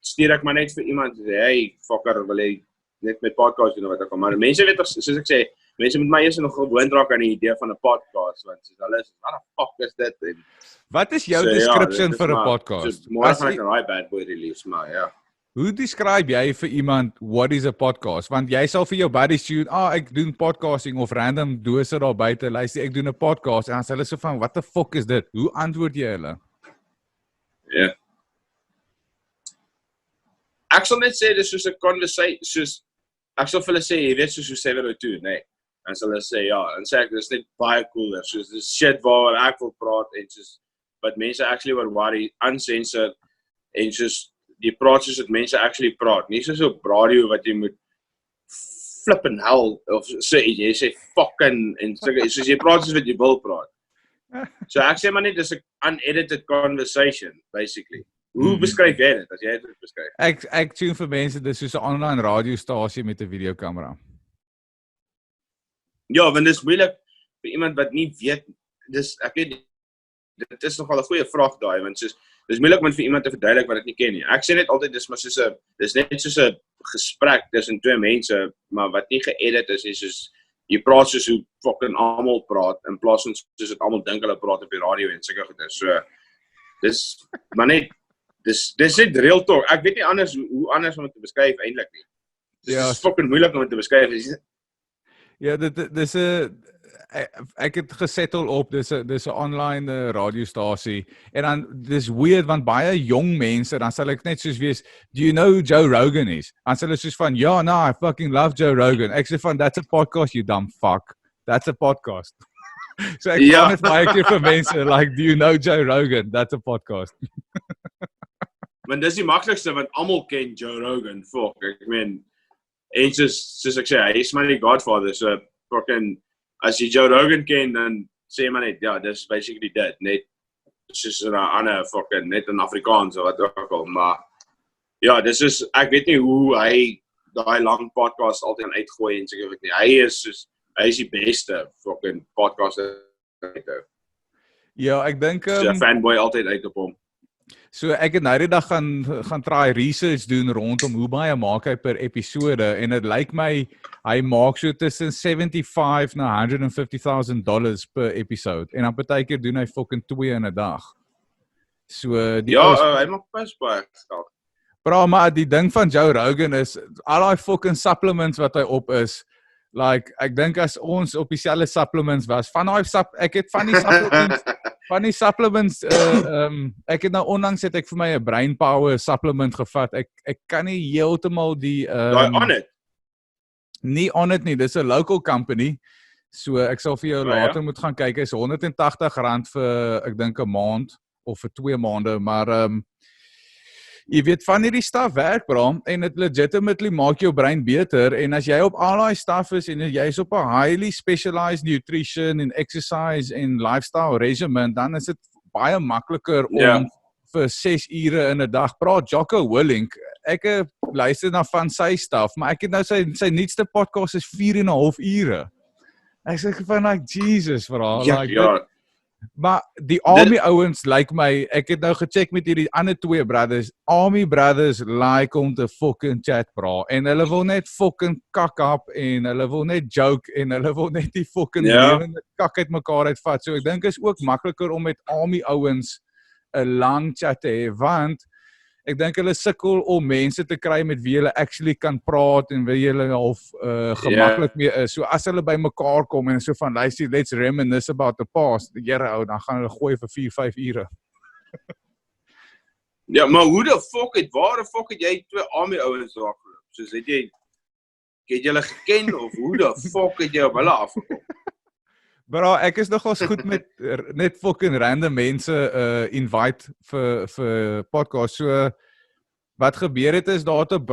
stuur ek maar net vir iemand en sê, hey, fucker, wil jy net met podcast doen of wat ek al, maar mense weet, soos ek sê, mense moet my eers nog gewoond raak aan die idee van 'n podcast, want soos hulle is, wat the fuck is dit? En, wat is jou description vir 'n podcast? Môre gaan ek 'n daai bad boy release, maar ja. Hoe describe jy vir iemand, what is a podcast? Want jy sal vir jou buddies tune, ek doen podcasting, of random dose daar buite, luister, ek doen 'n podcast, en as hulle so van, what the fuck is dit? Hoe antwoord jy hulle? Ek sal net sê, dis soos 'n conversation, soos, ek sal vir hulle sê, jy weet soos hoe 702, nee. En sal hulle sê, ja, en sê ek, dis net baie cooler, soos dis shit waar ek wil praat, en soos, wat mense actually oor waar die uncensored, en soos, die praat soos wat mense actually praat, nie soos op radio wat jy moet flip en hell, of sê, jy sê fucking, en soos jy praat soos wat jy wil praat. So ek sê maar net, dis 'n unedited conversation, basically. Hoe beskryf jy dit, as jy dit beskryf? Ek tune vir mense, dis soos 'n online radiostasie met 'n videokamera. Ja, want dis moeilik vir iemand wat nie weet, ek weet, dit is nogal 'n goeie vraag daai, want soos, dis moeilik om vir iemand te verduidelik wat dit nie ken nie. Ek sê net altyd, dis net soos 'n gesprek tussen twee mense, maar wat nie geëdit is, soos, jy praat soos hoe fucking almal praat, in plaas van soos wat almal dink hulle praat op die radio en sulke goeie. So, dis, maar net, dis net real talk. Ek weet nie anders, hoe anders om dit te beskryf eintlik nie. Dis fucking moeilik om dit te beskryf. Ja, dis 'n ek het gesettle op, dis 'n online radiostasie, en dan, dis weird, want baie jong mense, dan sal ek net soos wees, do you know who Joe Rogan is? Dan sal hulle soos van, ja, no, I fucking love Joe Rogan. Ek sê van, that's a podcast, you dumb fuck. That's a podcast. So ek kan net baie keer vir mense, like, do you know Joe Rogan? That's a podcast. Want dis die maklikste, want almal ken Joe Rogan, fuck, ek meen, en soos ek sê, hy is maar die Godfather, so fucking, as jy Joe Rogan ken, dan sê maar net, ja, dis basically dit, net, soos 'n ander fucking, net in Afrikaans, of wat ook al, maar, ja, dis is, ek weet nie hoe hy, daai lang podcast altyd kan uitgooi, en seker nie, hy is die beste fucking podcaster. Ja, ek dink, so 'n fanboy altyd uit op hom. So ek het nou die dag gaan try research doen rondom hoe baie maak hy per episode, en dit lyk my, hy maak so tussen $75,000 na $150,000 per episode, en dan partykeer doen hy fucking 2 in 'n dag. So, hy maak pas baie geld. Bro, maar die ding van Joe Rogan is, al die fucking supplements wat hy op is, like, ek dink as ons op dieselfde supplements was, ek het van die supplements, ek het nou onlangs het ek vir my 'n brain power supplement gevat, ek kan nie heeltemal die, Alyd? Nie Alyd nie, dis 'n local company, so ek sal vir jou later moet gaan kyk, is R180 vir, ek dink 'n maand, of vir 2 maande, maar, jy weet van hierdie staf werk, bro, en dit legitimately maak jou brein beter, en as jy op al die staf is, en jy is op 'n highly specialized nutrition en exercise en lifestyle regimen, dan is dit baie makliker om vir 6 ure in 'n dag, Jocko Willink, ek luister na van sy staf, maar ek het nou sy nuutste podcast is 4,5 ure. Ek sê van, like, Jesus, bro, maar die Army ouens like my, ek het nou gecheck met hierdie ander 2 brothers, Army brothers like om te fucking chat, bro, en hulle wil net fucking kak up, en hulle wil net joke, en hulle wil net die fucking lewende kak uit mekaar uitvat, so ek dink is ook makliker om met Army ouens 'n lang chat te hê, want ek dink hulle sukkel om mense te kry met wie hulle actually kan praat en wie hulle half gemaklik mee is. So as hulle by mekaar kom en so van, luister, let's reminisce about the past, dan gaan hulle gooi vir 4-5 ure. Ja, maar waar the fuck het jy 2 Army ouens raak geloop? Soos het jy julle geken, of hoe the fuck het jy op hulle afgekom? Bro, ek is nogals goed met net fucking random mense invite vir podcast. So, wat gebeur het is, daar het 'n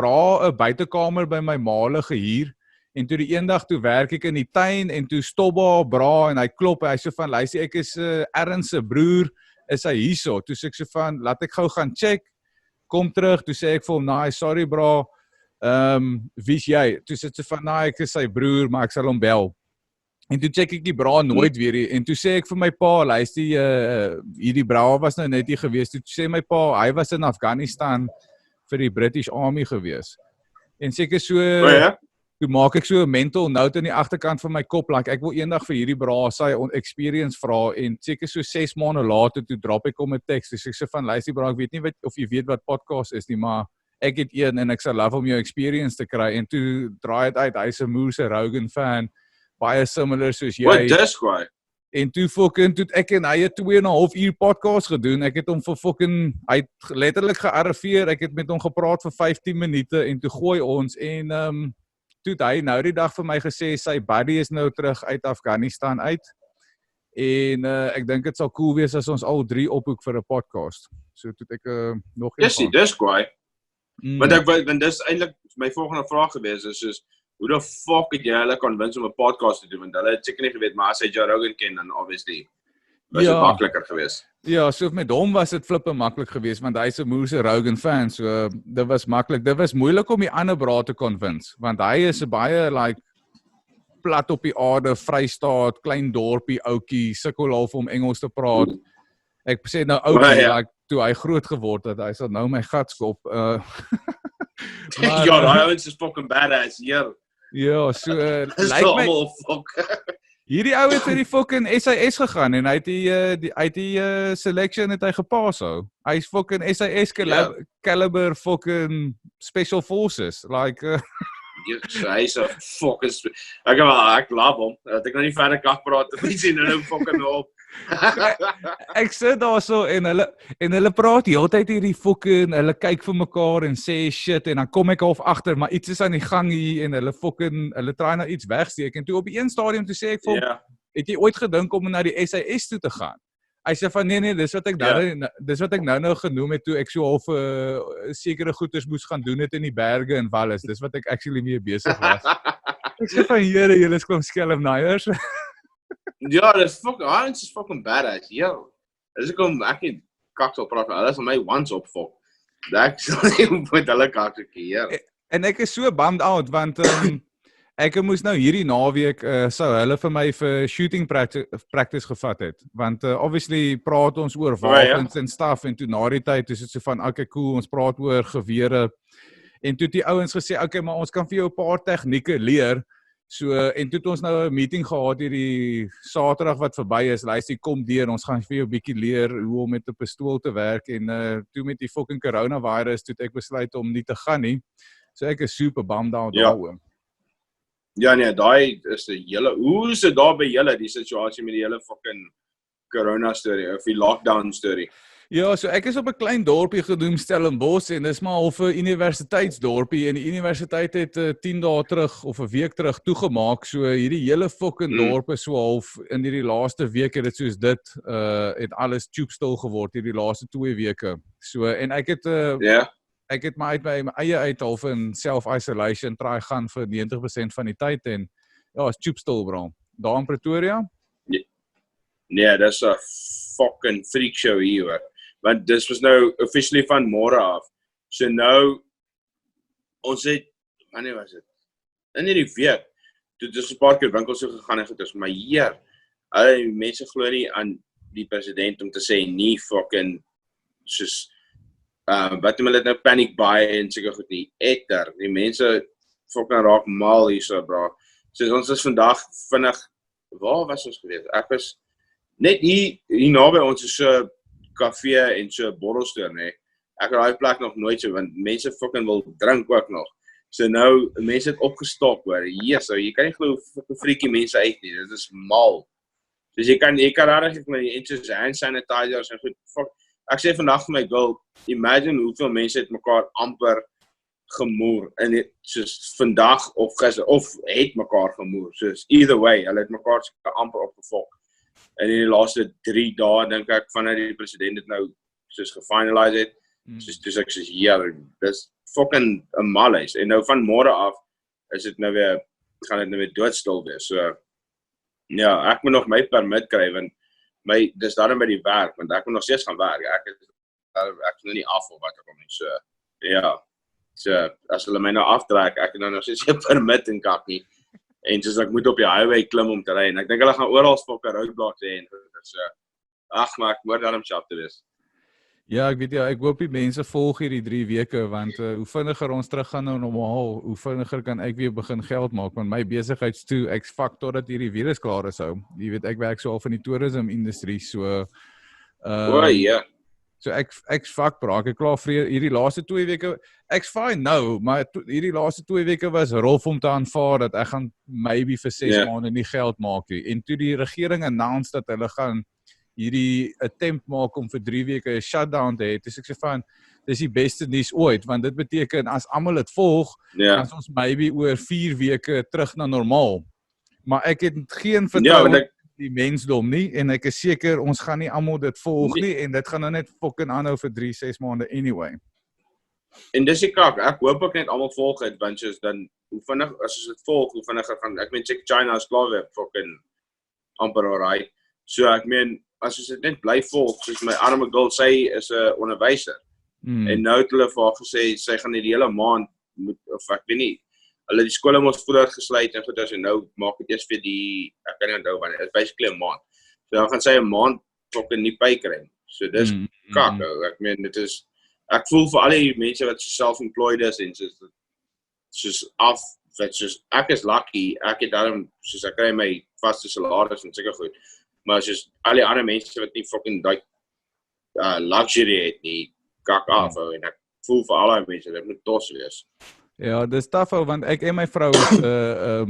buitekamer by my maale gehuur, en toe die eendag toe werk ek in die tuin, en toe stop daar bra, en hy klop, hy so van, luister, ek is Ern se broer, is hy hierso? Toe sê ek so van, laat ek gou gaan check, kom terug, toe sê ek vir hom, nee, sorry bra, wie's jy? Toe sê sy van, nee, ek is sy broer, maar ek sal hom bel. En toe check ek die bra nooit weer, en toe sê ek vir my pa, luister, hierdie bra was nou net hier gewees, toe sê my pa, hy was in Afghanistan vir die British Army gewees. En seker so, toe maak ek so 'n mental note in die agterkant van my kop, like, ek wil eendag vir hierdie bra sy experience vra, en seker so 6 maande later, toe drop ek hom 'n teks, dus ek sê van, luister bra, ek weet nie of jy weet wat podcast is nie, maar ek het een, en ek sal love om jou experience te kry, en toe draai het uit, hy is 'n Moose Rogan fan, baie similar soos jy. Wat dis kwaai? En toe ek en hy 2,5 uur podcast gedoen, ek het hom vir fucking, hy het letterlik gearriveer, ek het met hom gepraat vir 15 minute, en toe gooi ons, en toe het hy nou die dag vir my gesê, sy buddy is nou terug uit Afghanistan uit, en ek dink dit sal cool wees as ons al 3 ophoek vir 'n podcast. So toe het ek nog een Yes, dis kwaai. Want dis eintlik my volgende vraag gewees, is soos, hoe the fuck het jy hulle convince om 'n podcast te doen, want hulle het seker nie geweet, maar as hy Joe Rogan ken, dan obviously was dit makliker geweest. Ja, so met hom was dit flippe maklik geweest, want hy's 'n moerse Rogan fan, so dit was maklik. Dit was moeilik om die ander bra te convince, want hy is 'n baie like plat op die aarde, Vrystaat, klein dorpie, ouetjie, sukkel half om Engels te praat. Ek sê nou ouetjie, like, toe hy groot geword het, hy sal nou my gat skop. Ja, daai ouens is fucking badass, hier. Ja, so Dis lyk my almal fuck. hierdie ou het vir die fucking SAS gegaan en hy het die selection het hy gepas hou. Hy's fucking SAS caliber fucking special forces, like Hy's 'n fucking ek love hom. Dat ek nou nie verder kan praat, ek sien nou fucking op. Ek sit daar so en hulle praat die hele tyd hierdie fucking, hulle kyk vir mekaar en sê shit en dan kom ek half agter, maar iets is aan die gang hier en hulle try nou iets wegsteek en toe op die een stadium toe sê ek vir hom, het jy ooit gedink om na die SAS toe te gaan? Hy sê van nee, dis wat ek nou genoem het toe ek so half sekere goeders moes gaan doen het in die berge en Wallis, dis wat ek actually mee besig was. Ek sê van Here, julle is kom skelmnaiers. Ja, dis fucking badass, yo. Dis ek het kaksel praat, hulle is aan my once op fuck. Ek sal nie met hulle kaksel keer. En ek is so bummed out, want ek moes nou hierdie naweek sou hulle vir my vir shooting practice gevat het, want obviously praat ons oor wapens en stuff, en toe na die tyd is dit so van, okay cool, ons praat oor gewere, en toe die ouens gesê, okay, maar ons kan vir jou 'n paar tegnieke leer, so, en toe het ons nou 'n meeting gehad hierdie Saterdag wat verby is, luister, kom deur, ons gaan vir jou 'n bietjie leer hoe om met 'n pistool te werk, en toe met die fucking coronavirus, toe het ek besluit om nie te gaan nie, so ek is super bummed out daaroor. Ja nee, daai is die hele, hoe is dit daar by julle, die situasie met die hele fucking corona storie, of die lockdown storie? Ja, so ek is op 'n klein dorpie genoem Stellenbosch, en dis maar half 'n universiteitsdorpie, en die universiteit het 10 dae terug, of 'n week terug toegemaak, so hierdie hele fucking dorp is so half, in hierdie laaste week het dit soos dit, het alles tjoepstil geword, hierdie laaste 2 weke, so, en ek het, ek het my eie half in self-isolation try gaan vir 90% van die tyd en ja, is tjoepstil bro. Daar in Pretoria? Nee, dis 'n fucking freak show hier hoor. Want dis was nou officially van môre af. So nou ons het, wanneer was dit? In hierdie week, toe dis 'n paar keer winkels toe gegaan en goeders, maar hier, alle mense glo nie aan die president om te sê nie fucking soos wat noem hulle nou panic buy en seker goed nie, etter, die mense fucking raak mal hierso bro. So ons is vandag vinnig, waar was ons gewees? Ek was net hier naby ons is so kafee en so borrelstoer, nee. Ek het daai plek nog nooit so, want mense fucking wil drink ook nog. So nou, mense het opgestok hoor, so jy kan nie glo hoe freakie mense uit nie, dit is mal. Dus jy kan rarig met die inches hand sanitizers en goed, fuck. Ek sê vandag vir my girl, imagine hoeveel mense het mekaar amper gemoer, en soos vandag of gister, of het mekaar gemoer, soos either way, hulle het mekaar amper opgevok. En in die laaste 3 dae, dink ek, vanuit die president het nou soos gefinalize het, soos ek soos, ja, dis fucking 'n malhuis, en nou van môre af, is dit nou weer, gaan dit nou weer doodstil wees, so, ja, ek moet nog my permit kry, want dis daarom by die werk, want ek moet nog steeds gaan werk, ek is nou nie af of wat ek om nie, so, ja, so, as hulle my nou aftrek, ek het nou nog steeds geen permit in kak nie, en soos ek moet op die highway klim om te ry, en ek dink hulle gaan oral fucking roadblocks hê, en so, maar ek moet daarom sharp te wees. Ja, ek weet ja, ek hoop die mense volg hierdie 3 weke, want hoe vinniger ons terug gaan nou normaal, hoe vinniger kan ek weer begin geld maak, want my besigheidstoe, ek fuck totdat hierdie virus klaar is hou. Jy weet, ek werk so al van die tourism industrie, so ja. So ek fuck bro, ek klaar vir hierdie laaste 2 weke, ek's fine nou, maar hierdie laaste 2 weke was rof om te aanvaar, dat ek gaan maybe vir 6 maande nie geld maak nie, en toe die regering announce dat hulle gaan hierdie attempt maak om vir 3 weke 'n shutdown te hê, dis ek sê van, dis die beste nuus ooit, want dit beteken as almal dit volg, dan is ons maybe oor 4 weke terug na normaal. Maar ek het geen vertroue in die mensdom nie, en ek is seker, ons gaan nie almal dit volg nie, en dit gaan nou net fucking aanhou vir 3-6 maande anyway. En dis die kak, ek hoop ook net almal volg het, want soos dan, hoe vinnig, as ons dit volg, hoe vinniger gaan, ek meen, China is klaar weer fucking amper alright. So ek meen, as ons dit net bly volg, soos my arme girl, sy is 'n onderwyser. En nou het hulle vir haar gesê, sy gaan die hele maand, of ek weet nie, hulle die skole mos vroeër gesluit en goeders, en nou maak dit eers vir die, ek kan nie onthou wanneer, dit is basically 'n maand. So dan gaan sy 'n maand fucking nie pay kry. So dis kak, ek meen, dit is, ek voel vir al die mense wat so self-employed is, en soos ek is lucky, ek het daarom, soos ek kry my vaste salaris en seker goed, maar soos al die ander mense wat nie fucking die luxury het nie, kak af, en ek voel vir al die mense, dit moet tos wees. Ja, dis tough, want ek en my vrou is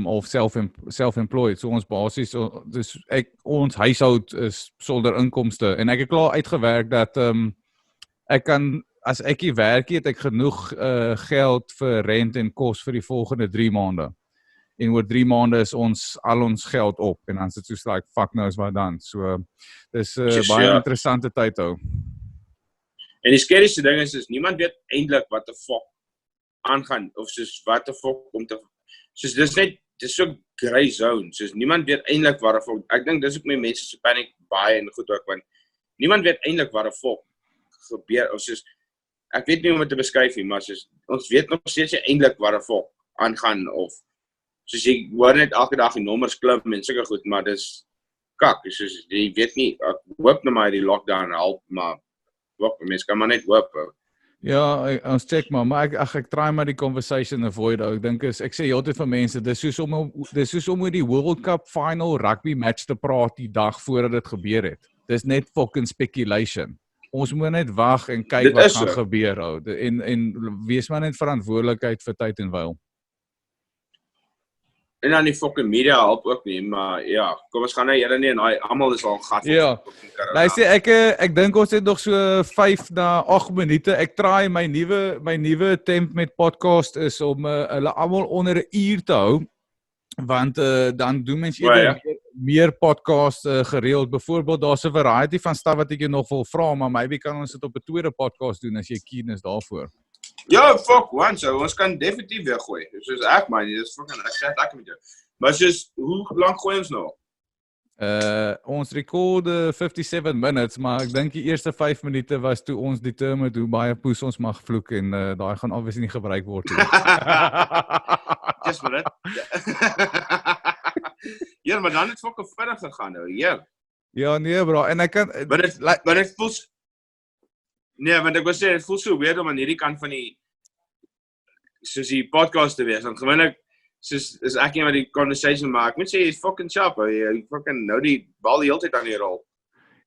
of self-employed, so ons basis, dus ons huishoud is sonder inkomste, en ek het klaar uitgewerk dat ek kan, as ek nie werk het ek genoeg geld vir rent en kos vir die volgende 3 maande. En oor 3 maande is al ons geld op, en dan is dit soos like, fuck nou is wat dan. So, dis baie interessante tyd hou. En die skerigste ding is niemand weet eintlik wat die fuck aangaan, of soos wat die fuck soos dis so grey zone, soos niemand weet eintlik wat die fuck, ek dink dis ook my mense so panic baie en goed ook, want niemand weet eintlik wat die fuck gebeur, of soos, ek weet nie hoe om dit te beskryf nie, maar soos, ons weet nog steeds eintlik wat die fuck aangaan, of soos jy hoor net elke dag die nommers klim en sulke goed, maar dis kak, soos jy weet nie, ek hoop nou maar die lockdown help, maar mense kan maar net hoop. Ja, ons check maar ek try maar die conversation avoid, ek dink ek sê altyd vir mense, dis soos om oor die World Cup final rugby match te praat die dag voordat dit gebeur het. Dis net fucking speculation. Ons moet net wag en kyk wat gaan gebeur, en wees maar net verantwoordelikheid vir tyd en wyl. En dan die fucking media help ook nie, maar ja, kom ons gaan nou eerder nie, en almal is al gat. Ja, luister, ek dink ons het nog so 5 na 8 minute, ek try my nuwe attempt met podcast is om hulle almal onder 'n uur te hou, want dan doen mense meer podcast gereeld, byvoorbeeld daar's 'n variety van stuff wat ek jou nog wil vra, maar maybe kan ons dit op 'n tweede podcast doen as jy keen is daarvoor. Ja, fuck, ons kan definitief weer gooi. Soos ek man, dis fucking, ek sê lekker met jou. Maar soos, hoe lank gooi ons nou? Ons record 57 minutes, maar ek dink die eerste 5 minute was toe ons determined hoe baie poes ons mag vloek, en daai gaan obviously nie gebruik word nie. Just minute. Ja, maar dan het fucking vinnig gegaan nou, Ja, nee bro, en ek kan... Maar dit voel... Nee, want ek wil sê, het voel so weird om aan hierdie kant van soos die podcast te wees, want gewoonlik, soos is ek een wat die conversation maak, ek moet sê, jy is fucking sharp, jy fucking nou die bal die hele tyd aan die rol.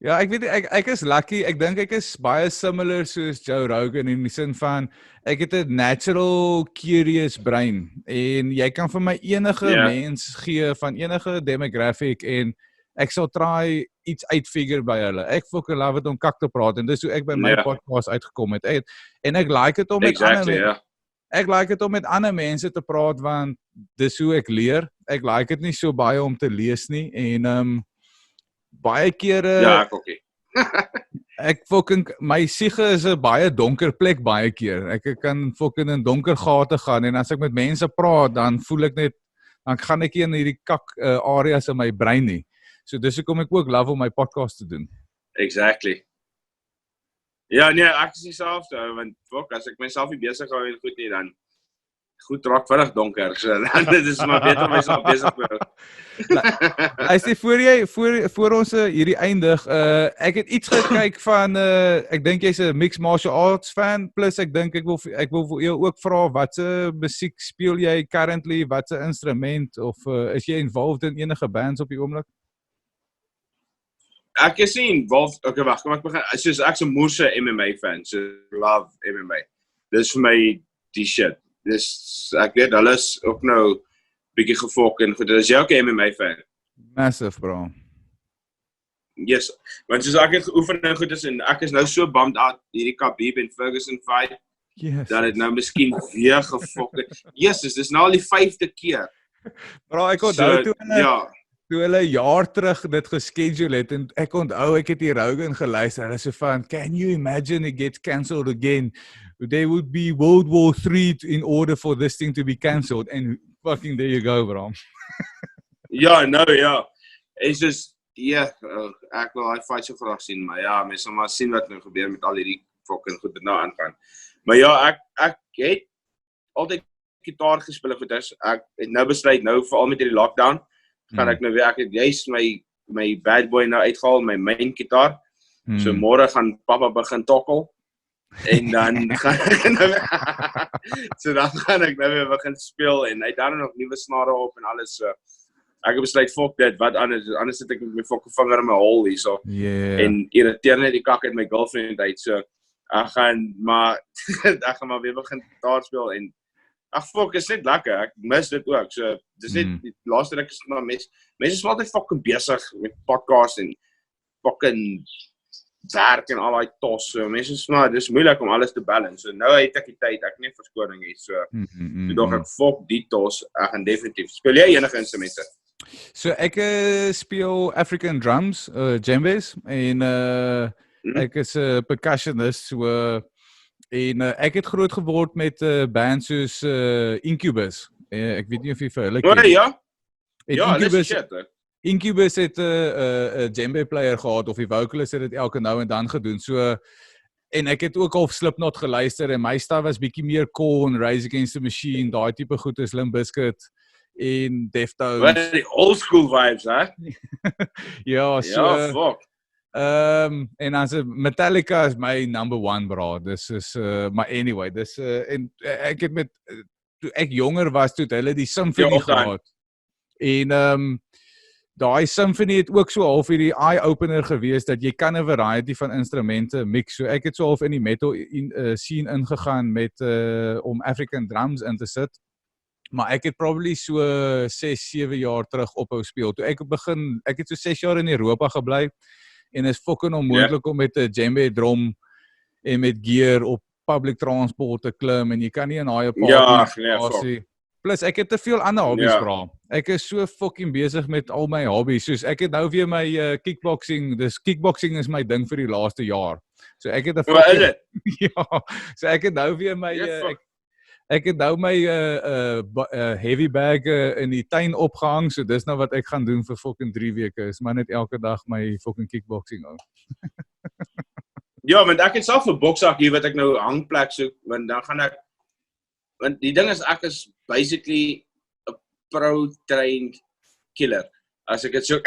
Ja, ek weet, ek is lucky, ek dink ek is baie similar soos Joe Rogan, in die sin van, ek het 'n natural curious brain, en jy kan vir my enige mens gee, van enige demographic, en ek sal try iets uitfigure by hulle. Ek fucking love het om kak te praat, en dis hoe ek by my podcast uitgekom het. En ek like het om met ek like het om met ander mense te praat, want dis hoe ek leer. Ek like het nie so baie om te lees nie, en baie kere... Ja, ek ook nie. Ek fucking, my siege is 'n baie donker plek baie keer. Ek kan fucking in donker gate gaan, en as ek met mense praat, dan voel ek net, dan gaan ek nie in hierdie kak areas in my brein nie. So dis hoekom ek ook love om my podcast te doen. Exactly. Ja, nee, ek is dieselfde, want as ek myself nie besig hou en goed nie, dan goed raak vinnig donker, so dan dit is maar beter om myself besig te hou. Hy sê, voor ons hierdie eindig, ek het iets gekyk van, ek dink jy's 'n mixed martial arts fan, plus ek dink ek wil vir jou ook vra, watse musiek speel jy currently, watse instrument, of is jy involved in enige bands op die oomblik? Ek is nie involved, okay, wacht, kom ek begin, soos ek's 'n moerse MMA fan, so love MMA, dis vir my die shit, dis, ek weet, hulle is ook nou bietjie gefok en goed, is jy ook 'n MMA fan? Massive, bro. Yes, want soos ek het geoefen en goed is, en ek is nou so bummed out, hierdie Khabib en Ferguson fight, Yes. dat het nou miskien weer gefok het. Jesus, dis nou al die 5de keer. Bro, ek onthou toe hulle 'n jaar terug dit geschedule het, en ek onthou ek het die Rogan geluister, hulle sê van, can you imagine it gets cancelled again? There would be World War III in order for this thing to be cancelled, and fucking there you go, bro. Ja, en soos, ek wil hy fight so graag sien, maar ja, mense sal maar sien wat nou gebeur met al hierdie fucking goed wat nou aangaan. Maar ja, ek het altyd gitaar gespeel en goeders, ek het nou besluit, nou veral met hierdie lockdown, gaan ek nou weer, ek het juist my bad boy nou uitgehaal, my main gitaar, so môre gaan papa begin tokkel, en dan gaan ek nou so dan gaan ek nou weer begin speel, en hy het dan nog nuwe snare op en alles, so ek het besluit, fuck dit, wat anders sit ek met my fucking vinger in my hol hier, so, en irriteer net die kak uit my girlfriend uit, so, ek gaan maar weer begin gitaar speel, en ag fuck, is net lekker, ek mis dit ook, so, dis net, die laaste ek is maar mense is altyd fucking besig met podcast en fucking werk en al die tos, so, mense is maar, dis moeilik om alles te balance, so, nou het ek die tyd, ek nie verskoning het, so, toe dog ek, fuck die tos, ek gaan definitief, speel jy enige instrumente? So, ek speel African drums, djembes, en ek is 'n percussionist, so, en ek het groot geword met bands soos Incubus. Ek weet nie of jy vir hulle ken. Ja, Incubus het 'n djembe player gehad, of die vocalist het dit elke nou en dan gedoen. So, en ek het ook al Slipknot geluister, en my style was bietjie meer Korn, Rage Against the Machine, daai tipe goed is Limp Bizkit en Deftones. Wat die old school vibes, hè? Ja, so. Ja, fuck. En dan Metallica is my number one, bro. Dis is, maar anyway, dis, en ek het met, toe ek jonger was, toe het hulle die symphony gehad. En daai symphony het ook so half hierdie eye-opener gewees, dat jy kan 'n variety van instrumente mix. So ek het so half in die metal scene ingegaan met, om African drums in te sit. Maar ek het probably so 6-7 jaar terug ophou speel. Toe ek het so 6 jaar in Europa gebly, en is fucking onmoontlik om met 'n djembe drum en met gear op public transport te klim, en jy kan nie in daai party. Plus ek het te veel ander hobbies, bra. Ek is so fucking besig met al my hobbies, soos ek het nou weer my kickboxing, dus kickboxing is my ding vir die laaste jaar. So ek het 'n fucking ja, so ek het nou weer my ek het nou my heavy bag in die tuin opgehang, so dis nou wat ek gaan doen vir fucking 3 weke, is maar net elke dag my fucking kickboxing hou. Ja, want ek het self 'n boksak hier wat ek nou hangplek soek, want dan gaan ek, want die ding is, ek is basically 'n pro-trained killer, as ek dit so,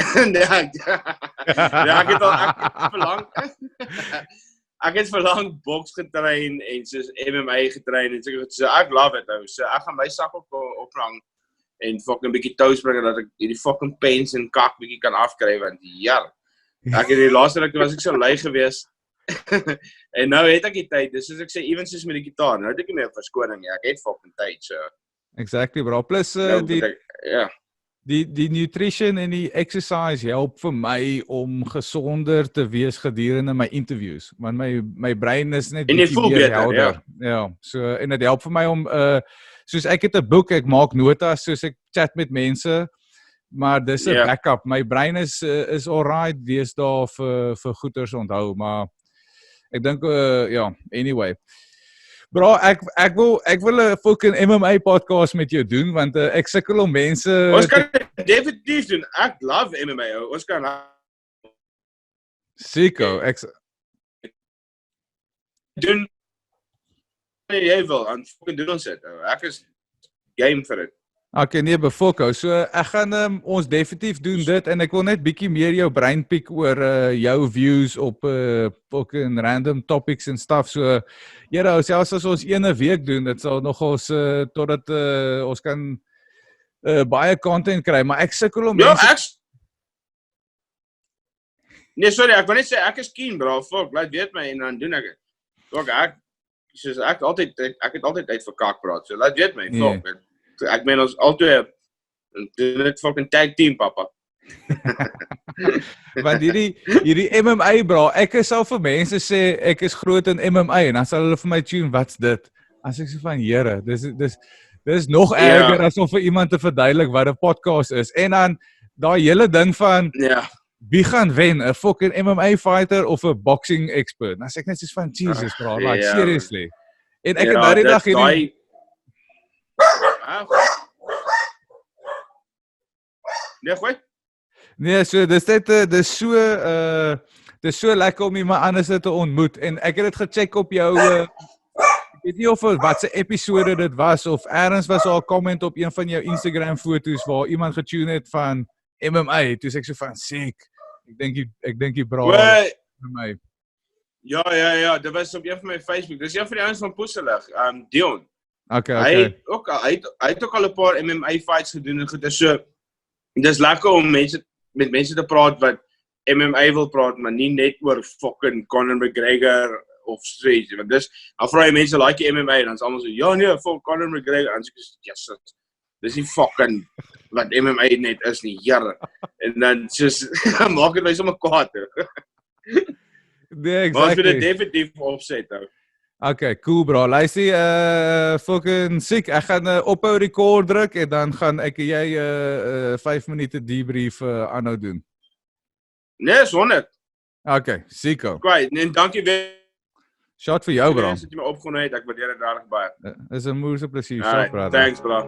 ek het verlang boks getrain en soos MMA getrain en so ek love it nou. So ek gaan my sak ophang en fucking 'n bietjie toes bring dat ek hierdie fucking pens en kak bietjie kan afkry, want ja. Ek het die laaste ruk was ek so lui gewees. En nou het ek die tyd. Dis soos ek sê, even soos met die gitaar. Nou het ek nie meer verskoning nie. Ek het fucking tyd, so. Exactly, bro. Plus die nutrition en die exercise help vir my om gesonder te wees gedurende my interviews, want my brein is net bietjie meer helder. Ja, so, en dit help vir my om, soos ek het 'n boek, ek maak notas, soos ek chat met mense, maar dis 'n backup. My brein is alright, deesdae vir goeters onthou, maar ek dink, anyway. Bro, ek wil 'n fucking MMA podcast met jou doen, want ek sukkel om mense... Ons kan definitief doen, ek love MMA, ons kan... Seiko, ek... Doen... Jy wil, en fucking doen ons dit, ek is game vir dit. Okay, nee, befokko. So ek gaan ons definitief doen dit, en ek wil net bietjie meer jou brein piek oor jou views op fucking random topics en stuff. So selfs as ons 1 week doen, dit sal nog ons totdat ons kan baie content kry, maar ek sukkel om mense... Nee, sorry, ek wil net sê ek is keen, bro. Fuck, laat weet my en dan doen ek dit. Fuck, ek het altyd uit vir kak praat. So laat weet my, fuck. Ek meen ons altyd doen dit fucking tag team, papa. Want hierdie MMA bro, ek sal vir mense sê ek is groot in MMA en dan sal hulle vir my tune, wat's dit? As ek sê van Here, dis nog erger as om vir iemand te verduidelik wat 'n podcast is. En dan daai hele ding van wie gaan wen, 'n fucking MMA fighter of 'n boxing expert? Dan sê ek net soos van Jesus bro, like seriously. En ek het nou die dag hierdie Nee, so dis so lekker om iemand anders te ontmoet en ek het dit gecheck op jou ek weet nie of wat se episode dit was of eers was daar 'n comment op een van jou Instagram foto's waar iemand getune het van MMA, toe sê ek so van siek. Ek dink jy bra MMA. Ja, dit was op een van my Facebook. Dis een van die ouens van Poeselig, Dion. Okay. Hy het ook al 'n paar MMA fights gedoen en goed. So dis lekker om met mense te praat wat MMA wil praat, maar nie net oor fucking Conor McGregor of street. Want dan vra jy mense like die MMA en dan is almal so, ja nee, fuck Conor McGregor. En so yes, dis nie fucking wat MMA net is nie, Here. En dan soos maak dit my sommer kwaad. Nee, exactly. Maar ons moet dit definitief opset hou. Okay, cool bro. Luister, fucking sick. Ek gaan ophou record druk en dan gaan ek en jy 5 minute debrief aanhou doen. Nee, sonder. Okay, sicko. Kwai, en dankie weer. Shot vir jou bro. As jy my opgenooi het, ek waardeer dit regtig baie. Is 'n moeë plesier, shot brother. Thanks bro.